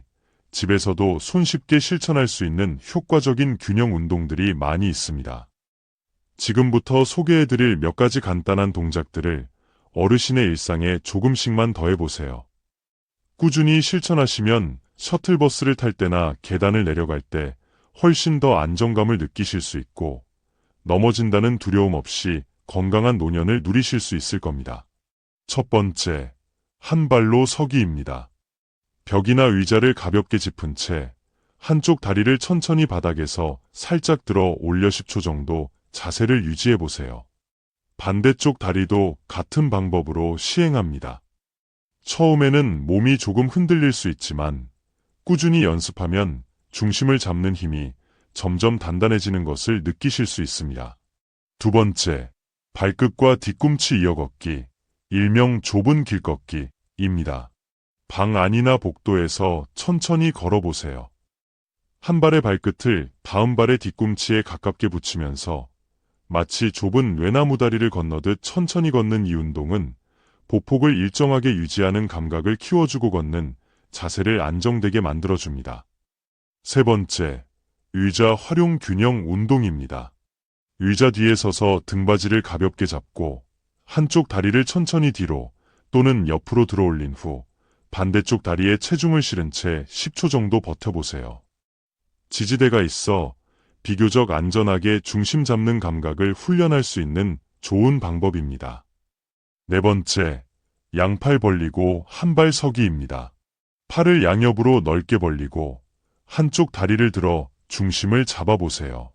집에서도 손쉽게 실천할 수 있는 효과적인 균형 운동들이 많이 있습니다. 지금부터 소개해드릴 몇 가지 간단한 동작들을 어르신의 일상에 조금씩만 더해보세요. 꾸준히 실천하시면 셔틀버스를 탈 때나 계단을 내려갈 때 훨씬 더 안정감을 느끼실 수 있고 넘어진다는 두려움 없이 건강한 노년을 누리실 수 있을 겁니다. 첫 번째, 한 발로 서기입니다. 벽이나 의자를 가볍게 짚은 채 한쪽 다리를 천천히 바닥에서 살짝 들어 올려 10초 정도 자세를 유지해보세요. 반대쪽 다리도 같은 방법으로 시행합니다. 처음에는 몸이 조금 흔들릴 수 있지만 꾸준히 연습하면 중심을 잡는 힘이 점점 단단해지는 것을 느끼실 수 있습니다. 두 번째, 발끝과 뒤꿈치 이어 걷기, 일명 좁은 길 걷기입니다. 방 안이나 복도에서 천천히 걸어보세요. 한 발의 발끝을 다음 발의 뒤꿈치에 가깝게 붙이면서 마치 좁은 외나무 다리를 건너듯 천천히 걷는 이 운동은 보폭을 일정하게 유지하는 감각을 키워주고 걷는 자세를 안정되게 만들어줍니다. 세 번째, 의자 활용 균형 운동입니다. 의자 뒤에 서서 등받이를 가볍게 잡고 한쪽 다리를 천천히 뒤로 또는 옆으로 들어 올린 후 반대쪽 다리에 체중을 실은 채 10초 정도 버텨보세요. 지지대가 있어 비교적 안전하게 중심 잡는 감각을 훈련할 수 있는 좋은 방법입니다. 네 번째, 양팔 벌리고 한발 서기입니다. 팔을 양옆으로 넓게 벌리고 한쪽 다리를 들어 중심을 잡아보세요.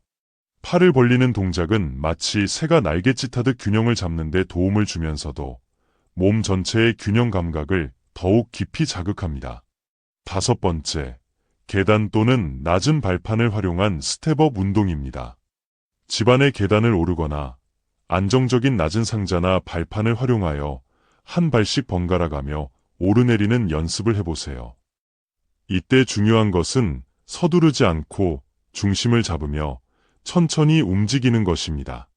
팔을 벌리는 동작은 마치 새가 날갯짓하듯 균형을 잡는 데 도움을 주면서도 몸 전체의 균형 감각을 더욱 깊이 자극합니다. 다섯 번째, 계단 또는 낮은 발판을 활용한 스텝업 운동입니다. 집안의 계단을 오르거나 안정적인 낮은 상자나 발판을 활용하여 한 발씩 번갈아 가며 오르내리는 연습을 해보세요. 이때 중요한 것은 서두르지 않고 중심을 잡으며 천천히 움직이는 것입니다.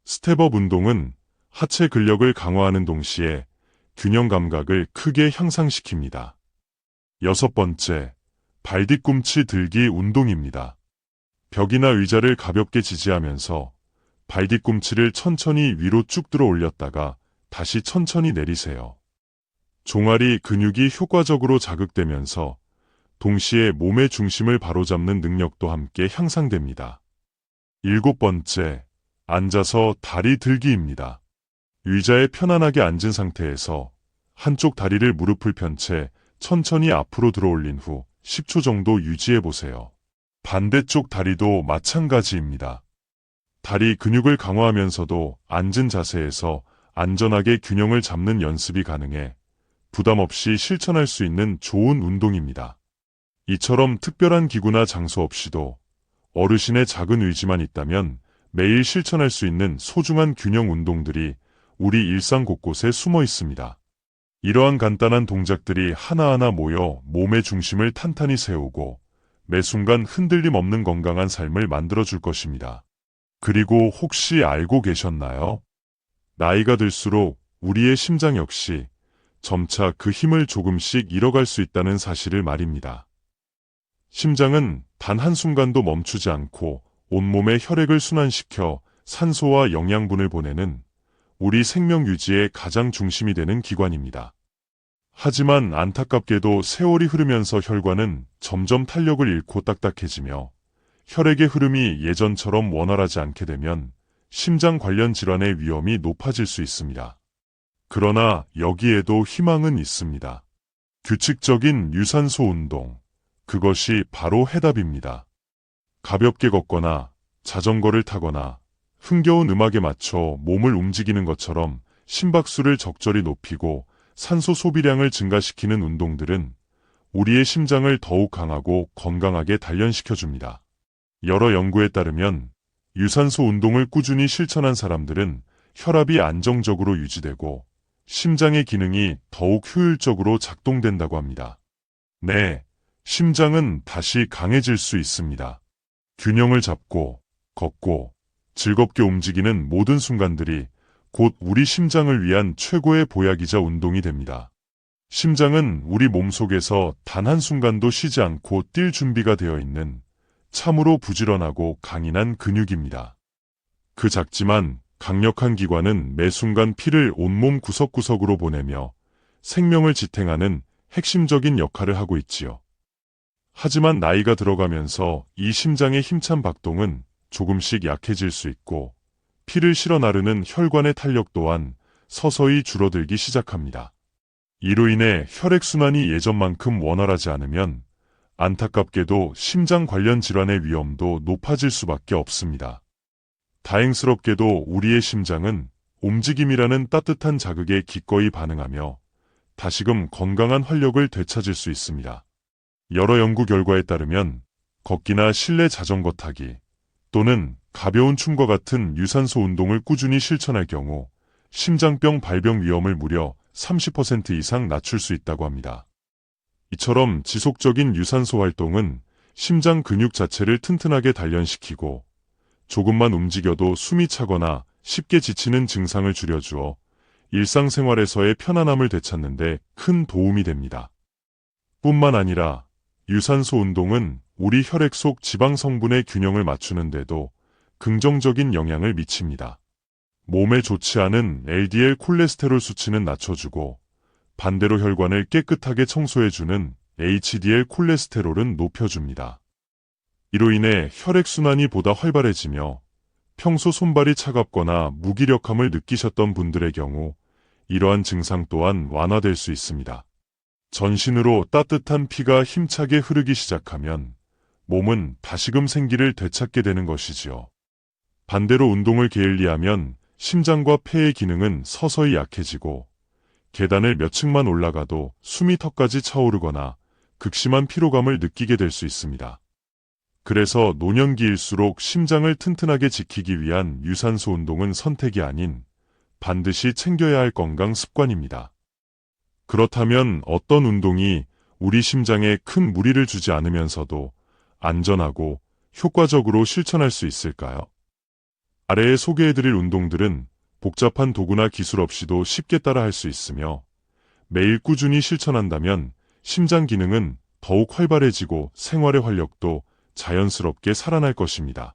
스텝업 운동은 하체 근력을 강화하는 동시에 균형 감각을 크게 향상시킵니다. 여섯 번째, 발 뒤꿈치 들기 운동입니다. 벽이나 의자를 가볍게 지지하면서 발 뒤꿈치를 천천히 위로 쭉 들어 올렸다가 다시 천천히 내리세요. 종아리 근육이 효과적으로 자극되면서 동시에 몸의 중심을 바로잡는 능력도 함께 향상됩니다. 일곱 번째, 앉아서 다리 들기입니다. 의자에 편안하게 앉은 상태에서 한쪽 다리를 무릎을 편 채 천천히 앞으로 들어 올린 후 10초 정도 유지해 보세요. 반대쪽 다리도 마찬가지입니다. 다리 근육을 강화하면서도 앉은 자세에서 안전하게 균형을 잡는 연습이 가능해 부담 없이 실천할 수 있는 좋은 운동입니다. 이처럼 특별한 기구나 장소 없이도 어르신의 작은 의지만 있다면 매일 실천할 수 있는 소중한 균형 운동들이 우리 일상 곳곳에 숨어 있습니다. 이러한 간단한 동작들이 하나하나 모여 몸의 중심을 탄탄히 세우고 매 순간 흔들림 없는 건강한 삶을 만들어줄 것입니다. 그리고 혹시 알고 계셨나요? 나이가 들수록 우리의 심장 역시 점차 그 힘을 조금씩 잃어갈 수 있다는 사실을 말입니다. 심장은 단 한순간도 멈추지 않고 온몸의 혈액을 순환시켜 산소와 영양분을 보내는 우리 생명 유지의 가장 중심이 되는 기관입니다. 하지만 안타깝게도 세월이 흐르면서 혈관은 점점 탄력을 잃고 딱딱해지며 혈액의 흐름이 예전처럼 원활하지 않게 되면 심장 관련 질환의 위험이 높아질 수 있습니다. 그러나 여기에도 희망은 있습니다. 규칙적인 유산소 운동, 그것이 바로 해답입니다. 가볍게 걷거나 자전거를 타거나 흥겨운 음악에 맞춰 몸을 움직이는 것처럼 심박수를 적절히 높이고 산소 소비량을 증가시키는 운동들은 우리의 심장을 더욱 강하고 건강하게 단련시켜줍니다. 여러 연구에 따르면 유산소 운동을 꾸준히 실천한 사람들은 혈압이 안정적으로 유지되고 심장의 기능이 더욱 효율적으로 작동된다고 합니다. 네, 심장은 다시 강해질 수 있습니다. 균형을 잡고, 걷고, 즐겁게 움직이는 모든 순간들이 곧 우리 심장을 위한 최고의 보약이자 운동이 됩니다. 심장은 우리 몸속에서 단 한순간도 쉬지 않고 뛸 준비가 되어 있는 참으로 부지런하고 강인한 근육입니다. 그 작지만 강력한 기관은 매 순간 피를 온몸 구석구석으로 보내며 생명을 지탱하는 핵심적인 역할을 하고 있지요. 하지만 나이가 들어가면서 이 심장의 힘찬 박동은 조금씩 약해질 수 있고 피를 실어 나르는 혈관의 탄력 또한 서서히 줄어들기 시작합니다. 이로 인해 혈액순환이 예전만큼 원활하지 않으면 안타깝게도 심장 관련 질환의 위험도 높아질 수밖에 없습니다. 다행스럽게도 우리의 심장은 움직임이라는 따뜻한 자극에 기꺼이 반응하며 다시금 건강한 활력을 되찾을 수 있습니다. 여러 연구 결과에 따르면 걷기나 실내 자전거 타기 또는 가벼운 춤과 같은 유산소 운동을 꾸준히 실천할 경우 심장병 발병 위험을 무려 30% 이상 낮출 수 있다고 합니다. 이처럼 지속적인 유산소 활동은 심장 근육 자체를 튼튼하게 단련시키고 조금만 움직여도 숨이 차거나 쉽게 지치는 증상을 줄여주어 일상생활에서의 편안함을 되찾는 데 큰 도움이 됩니다. 뿐만 아니라 유산소 운동은 우리 혈액 속 지방 성분의 균형을 맞추는 데도 긍정적인 영향을 미칩니다. 몸에 좋지 않은 LDL 콜레스테롤 수치는 낮춰주고 반대로 혈관을 깨끗하게 청소해주는 HDL 콜레스테롤은 높여줍니다. 이로 인해 혈액순환이 보다 활발해지며 평소 손발이 차갑거나 무기력함을 느끼셨던 분들의 경우 이러한 증상 또한 완화될 수 있습니다. 전신으로 따뜻한 피가 힘차게 흐르기 시작하면 몸은 다시금 생기를 되찾게 되는 것이지요. 반대로 운동을 게을리하면 심장과 폐의 기능은 서서히 약해지고 계단을 몇 층만 올라가도 숨이 턱까지 차오르거나 극심한 피로감을 느끼게 될 수 있습니다. 그래서 노년기일수록 심장을 튼튼하게 지키기 위한 유산소 운동은 선택이 아닌 반드시 챙겨야 할 건강 습관입니다. 그렇다면 어떤 운동이 우리 심장에 큰 무리를 주지 않으면서도 안전하고 효과적으로 실천할 수 있을까요? 아래에 소개해드릴 운동들은 복잡한 도구나 기술 없이도 쉽게 따라할 수 있으며 매일 꾸준히 실천한다면 심장 기능은 더욱 활발해지고 생활의 활력도 자연스럽게 살아날 것입니다.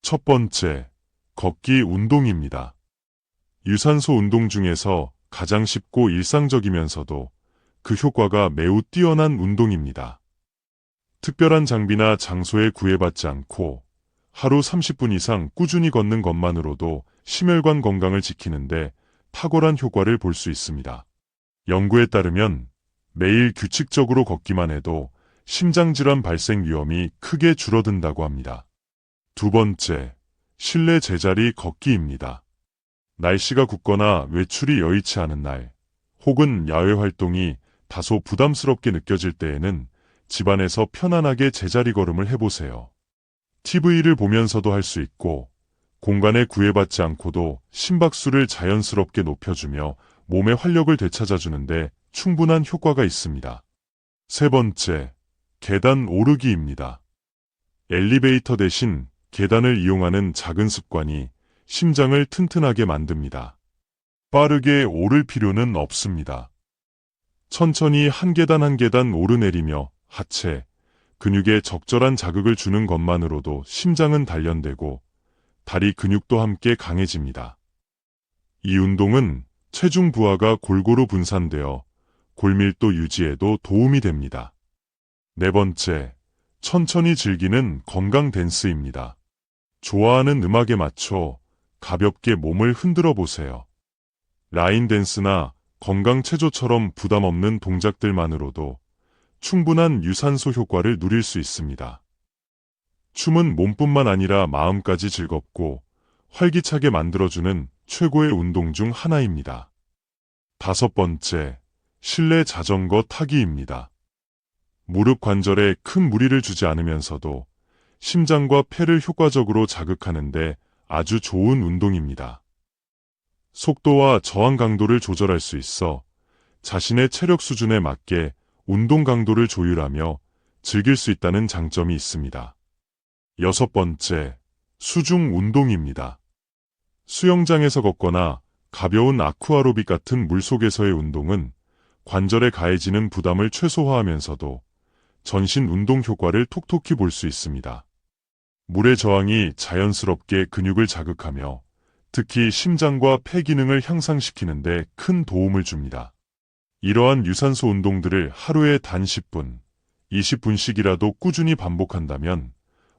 첫 번째, 걷기 운동입니다. 유산소 운동 중에서 가장 쉽고 일상적이면서도 그 효과가 매우 뛰어난 운동입니다. 특별한 장비나 장소에 구애받지 않고 하루 30분 이상 꾸준히 걷는 것만으로도 심혈관 건강을 지키는데 탁월한 효과를 볼 수 있습니다. 연구에 따르면 매일 규칙적으로 걷기만 해도 심장질환 발생 위험이 크게 줄어든다고 합니다. 두 번째, 실내 제자리 걷기입니다. 날씨가 굽거나 외출이 여의치 않은 날, 혹은 야외 활동이 다소 부담스럽게 느껴질 때에는 집안에서 편안하게 제자리 걸음을 해보세요. TV를 보면서도 할 수 있고 공간에 구애받지 않고도 심박수를 자연스럽게 높여주며 몸의 활력을 되찾아주는데 충분한 효과가 있습니다. 세 번째, 계단 오르기입니다. 엘리베이터 대신 계단을 이용하는 작은 습관이 심장을 튼튼하게 만듭니다. 빠르게 오를 필요는 없습니다. 천천히 한 계단 한 계단 오르내리며 하체, 근육에 적절한 자극을 주는 것만으로도 심장은 단련되고 다리 근육도 함께 강해집니다. 이 운동은 체중 부하가 골고루 분산되어 골밀도 유지에도 도움이 됩니다. 네 번째, 천천히 즐기는 건강 댄스입니다. 좋아하는 음악에 맞춰 가볍게 몸을 흔들어 보세요. 라인 댄스나 건강 체조처럼 부담 없는 동작들만으로도 충분한 유산소 효과를 누릴 수 있습니다. 춤은 몸뿐만 아니라 마음까지 즐겁고 활기차게 만들어주는 최고의 운동 중 하나입니다. 다섯 번째, 실내 자전거 타기입니다. 무릎 관절에 큰 무리를 주지 않으면서도 심장과 폐를 효과적으로 자극하는데 아주 좋은 운동입니다. 속도와 저항 강도를 조절할 수 있어 자신의 체력 수준에 맞게 운동 강도를 조율하며 즐길 수 있다는 장점이 있습니다. 여섯 번째, 수중 운동입니다. 수영장에서 걷거나 가벼운 아쿠아로빅 같은 물속에서의 운동은 관절에 가해지는 부담을 최소화하면서도 전신 운동 효과를 톡톡히 볼 수 있습니다. 물의 저항이 자연스럽게 근육을 자극하며 특히 심장과 폐 기능을 향상시키는 데 큰 도움을 줍니다. 이러한 유산소 운동들을 하루에 단 10분, 20분씩이라도 꾸준히 반복한다면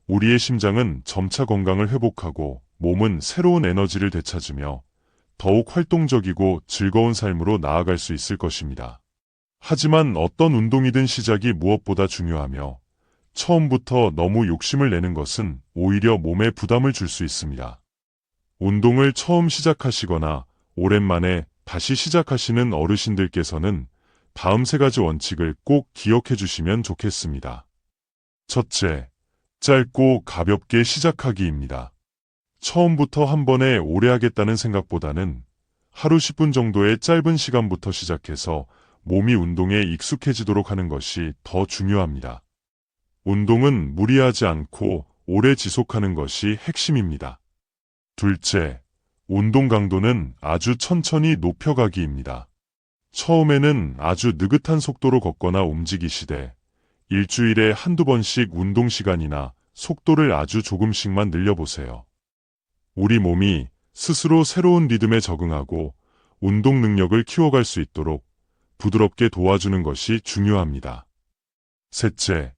우리의 심장은 점차 건강을 회복하고 몸은 새로운 에너지를 되찾으며 더욱 활동적이고 즐거운 삶으로 나아갈 수 있을 것입니다. 하지만 어떤 운동이든 시작이 무엇보다 중요하며 처음부터 너무 욕심을 내는 것은 오히려 몸에 부담을 줄 수 있습니다. 운동을 처음 시작하시거나 오랜만에 다시 시작하시는 어르신들께서는 다음 세 가지 원칙을 꼭 기억해 주시면 좋겠습니다. 첫째, 짧고 가볍게 시작하기입니다. 처음부터 한 번에 오래 하겠다는 생각보다는 하루 10분 정도의 짧은 시간부터 시작해서 몸이 운동에 익숙해지도록 하는 것이 더 중요합니다. 운동은 무리하지 않고 오래 지속하는 것이 핵심입니다. 둘째, 운동 강도는 아주 천천히 높여가기입니다. 처음에는 아주 느긋한 속도로 걷거나 움직이시되 일주일에 한두 번씩 운동 시간이나 속도를 아주 조금씩만 늘려보세요. 우리 몸이 스스로 새로운 리듬에 적응하고 운동 능력을 키워갈 수 있도록 부드럽게 도와주는 것이 중요합니다. 셋째,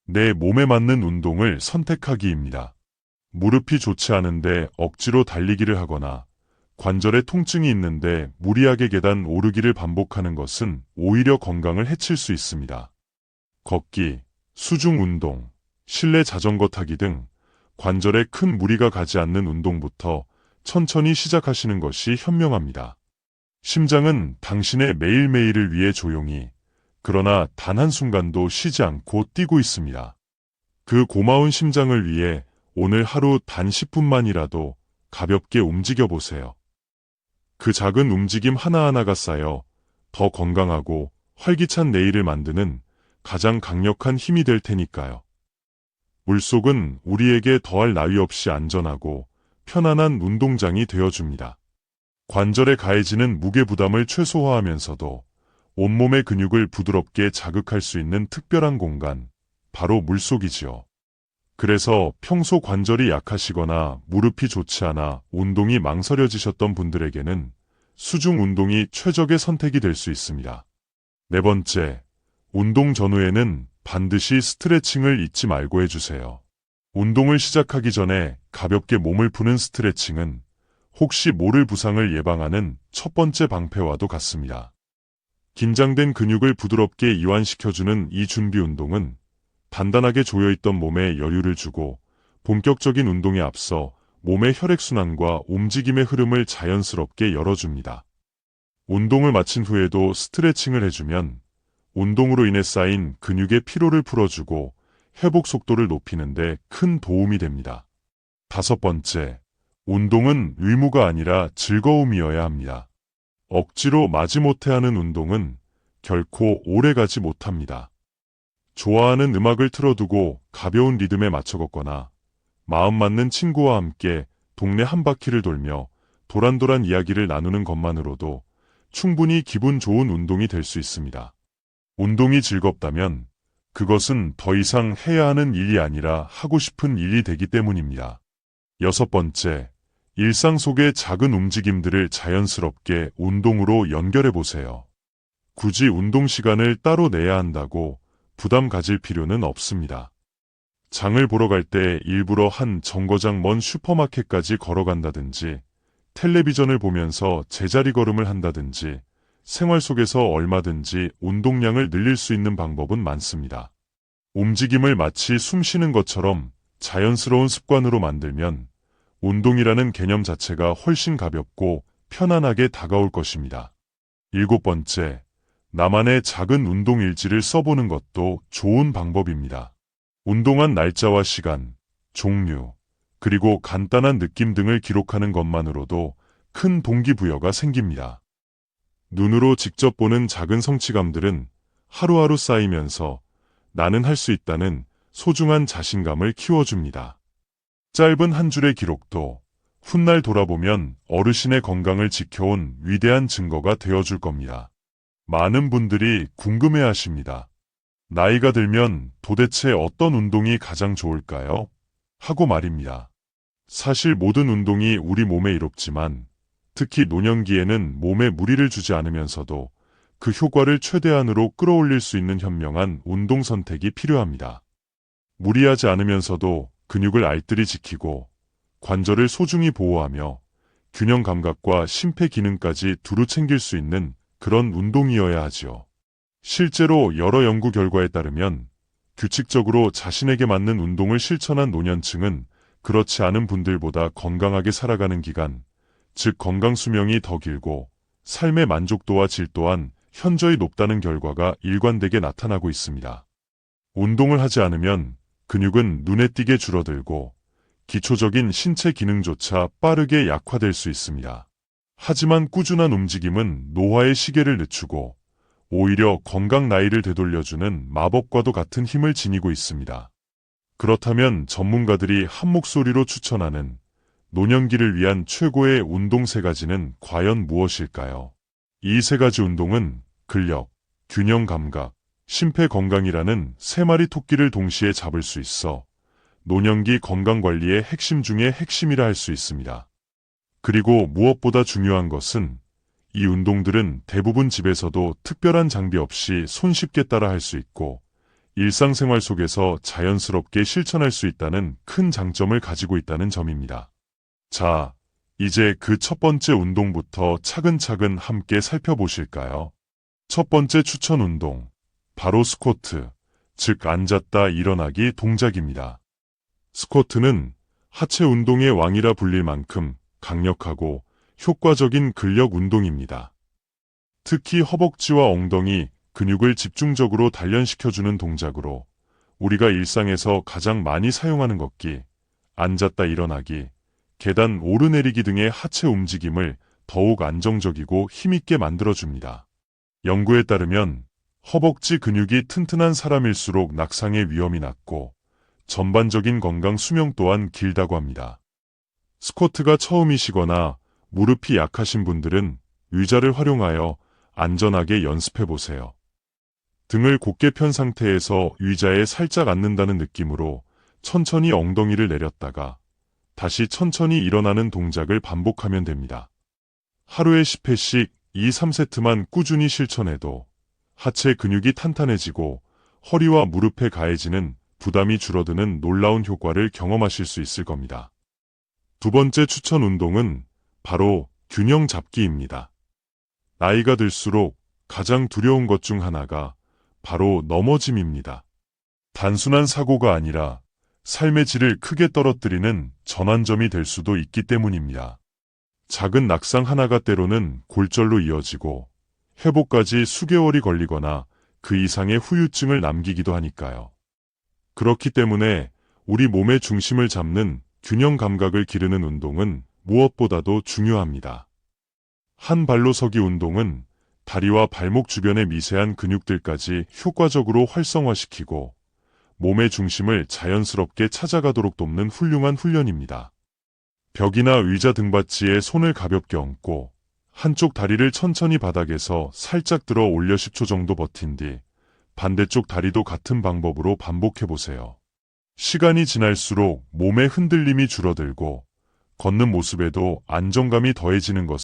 내 몸에 맞는 운동을 선택하기입니다. 무릎이 좋지 않은데 억지로 달리기를 하거나 관절에 통증이 있는데 무리하게 계단 오르기를 반복하는 것은 오히려 건강을 해칠 수 있습니다. 걷기, 수중 운동, 실내 자전거 타기 등 관절에 큰 무리가 가지 않는 운동부터 천천히 시작하시는 것이 현명합니다. 심장은 당신의 매일매일을 위해 조용히, 그러나 단 한순간도 쉬지 않고 뛰고 있습니다. 그 고마운 심장을 위해 오늘 하루 단 10분만이라도 가볍게 움직여 보세요. 그 작은 움직임 하나하나가 쌓여 더 건강하고 활기찬 내일을 만드는 가장 강력한 힘이 될 테니까요. 물속은 우리에게 더할 나위 없이 안전하고 편안한 운동장이 되어줍니다. 관절에 가해지는 무게 부담을 최소화하면서도 온몸의 근육을 부드럽게 자극할 수 있는 특별한 공간, 바로 물속이지요. 그래서 평소 관절이 약하시거나 무릎이 좋지 않아 운동이 망설여지셨던 분들에게는 수중 운동이 최적의 선택이 될 수 있습니다. 네 번째, 운동 전후에는 반드시 스트레칭을 잊지 말고 해주세요. 운동을 시작하기 전에 가볍게 몸을 푸는 스트레칭은 혹시 모를 부상을 예방하는 첫 번째 방패와도 같습니다. 긴장된 근육을 부드럽게 이완시켜주는 이 준비 운동은 단단하게 조여있던 몸에 여유를 주고 본격적인 운동에 앞서 몸의 혈액순환과 움직임의 흐름을 자연스럽게 열어줍니다. 운동을 마친 후에도 스트레칭을 해주면 운동으로 인해 쌓인 근육의 피로를 풀어주고 회복 속도를 높이는 데 큰 도움이 됩니다. 다섯 번째, 운동은 의무가 아니라 즐거움이어야 합니다. 억지로 마지못해 하는 운동은 결코 오래가지 못합니다. 좋아하는 음악을 틀어두고 가벼운 리듬에 맞춰 걷거나 마음 맞는 친구와 함께 동네 한 바퀴를 돌며 도란도란 이야기를 나누는 것만으로도 충분히 기분 좋은 운동이 될 수 있습니다. 운동이 즐겁다면 그것은 더 이상 해야 하는 일이 아니라 하고 싶은 일이 되기 때문입니다. 여섯 번째, 일상 속의 작은 움직임들을 자연스럽게 운동으로 연결해 보세요. 굳이 운동 시간을 따로 내야 한다고 부담 가질 필요는 없습니다. 장을 보러 갈 때 일부러 한 정거장 먼 슈퍼마켓까지 걸어간다든지, 텔레비전을 보면서 제자리 걸음을 한다든지, 생활 속에서 얼마든지 운동량을 늘릴 수 있는 방법은 많습니다. 움직임을 마치 숨 쉬는 것처럼 자연스러운 습관으로 만들면 운동이라는 개념 자체가 훨씬 가볍고 편안하게 다가올 것입니다. 일곱 번째, 나만의 작은 운동 일지를 써보는 것도 좋은 방법입니다. 운동한 날짜와 시간, 종류, 그리고 간단한 느낌 등을 기록하는 것만으로도 큰 동기부여가 생깁니다. 눈으로 직접 보는 작은 성취감들은 하루하루 쌓이면서 나는 할 수 있다는 소중한 자신감을 키워줍니다. 짧은 한 줄의 기록도 훗날 돌아보면 어르신의 건강을 지켜온 위대한 증거가 되어줄 겁니다. 많은 분들이 궁금해하십니다. 나이가 들면 도대체 어떤 운동이 가장 좋을까요? 하고 말입니다. 사실 모든 운동이 우리 몸에 이롭지만 특히 노년기에는 몸에 무리를 주지 않으면서도 그 효과를 최대한으로 끌어올릴 수 있는 현명한 운동 선택이 필요합니다. 무리하지 않으면서도 근육을 알뜰히 지키고 관절을 소중히 보호하며 균형 감각과 심폐 기능까지 두루 챙길 수 있는 그런 운동이어야 하지요. 실제로 여러 연구 결과에 따르면 규칙적으로 자신에게 맞는 운동을 실천한 노년층은 그렇지 않은 분들보다 건강하게 살아가는 기간, 즉 건강 수명이 더 길고 삶의 만족도와 질 또한 현저히 높다는 결과가 일관되게 나타나고 있습니다. 운동을 하지 않으면 근육은 눈에 띄게 줄어들고 기초적인 신체 기능조차 빠르게 약화될 수 있습니다. 하지만 꾸준한 움직임은 노화의 시계를 늦추고 오히려 건강 나이를 되돌려주는 마법과도 같은 힘을 지니고 있습니다. 그렇다면 전문가들이 한 목소리로 추천하는 노년기를 위한 최고의 운동 3가지는 과연 무엇일까요? 이 3가지 운동은 근력, 균형 감각, 심폐 건강이라는 3마리 토끼를 동시에 잡을 수 있어 노년기 건강관리의 핵심 중의 핵심이라 할 수 있습니다. 그리고 무엇보다 중요한 것은 이 운동들은 대부분 집에서도 특별한 장비 없이 손쉽게 따라 할 수 있고 일상생활 속에서 자연스럽게 실천할 수 있다는 큰 장점을 가지고 있다는 점입니다. 자, 이제 그 첫 번째 운동부터 차근차근 함께 살펴보실까요? 첫 번째 추천 운동, 바로 스쿼트, 즉 앉았다 일어나기 동작입니다. 스쿼트는 하체 운동의 왕이라 불릴 만큼 강력하고 효과적인 근력 운동입니다. 특히 허벅지와 엉덩이, 근육을 집중적으로 단련시켜주는 동작으로 우리가 일상에서 가장 많이 사용하는 걷기, 앉았다 일어나기, 계단 오르내리기 등의 하체 움직임을 더욱 안정적이고 힘있게 만들어줍니다. 연구에 따르면 허벅지 근육이 튼튼한 사람일수록 낙상의 위험이 낮고 전반적인 건강 수명 또한 길다고 합니다. 스쿼트가 처음이시거나 무릎이 약하신 분들은 의자를 활용하여 안전하게 연습해보세요. 등을 곧게 편 상태에서 의자에 살짝 앉는다는 느낌으로 천천히 엉덩이를 내렸다가 다시 천천히 일어나는 동작을 반복하면 됩니다. 하루에 10회씩 2, 3세트만 꾸준히 실천해도 하체 근육이 탄탄해지고 허리와 무릎에 가해지는 부담이 줄어드는 놀라운 효과를 경험하실 수 있을 겁니다. 두 번째 추천 운동은 바로 균형 잡기입니다. 나이가 들수록 가장 두려운 것 중 하나가 바로 넘어짐입니다. 단순한 사고가 아니라 삶의 질을 크게 떨어뜨리는 전환점이 될 수도 있기 때문입니다. 작은 낙상 하나가 때로는 골절로 이어지고 회복까지 수개월이 걸리거나 그 이상의 후유증을 남기기도 하니까요. 그렇기 때문에 우리 몸의 중심을 잡는 균형 감각을 기르는 운동은 무엇보다도 중요합니다. 한 발로 서기 운동은 다리와 발목 주변의 미세한 근육들까지 효과적으로 활성화시키고 몸의 중심을 자연스럽게 찾아가도록 돕는 훌륭한 훈련입니다. 벽이나 의자 등받이에 손을 가볍게 얹고 한쪽 다리를 천천히 바닥에서 살짝 들어 올려 10초 정도 버틴 뒤 반대쪽 다리도 같은 방법으로 반복해보세요. 시간이 지날수록 몸의 흔들림이 줄어들고 걷는 모습에도 안정감이 더해지는 것을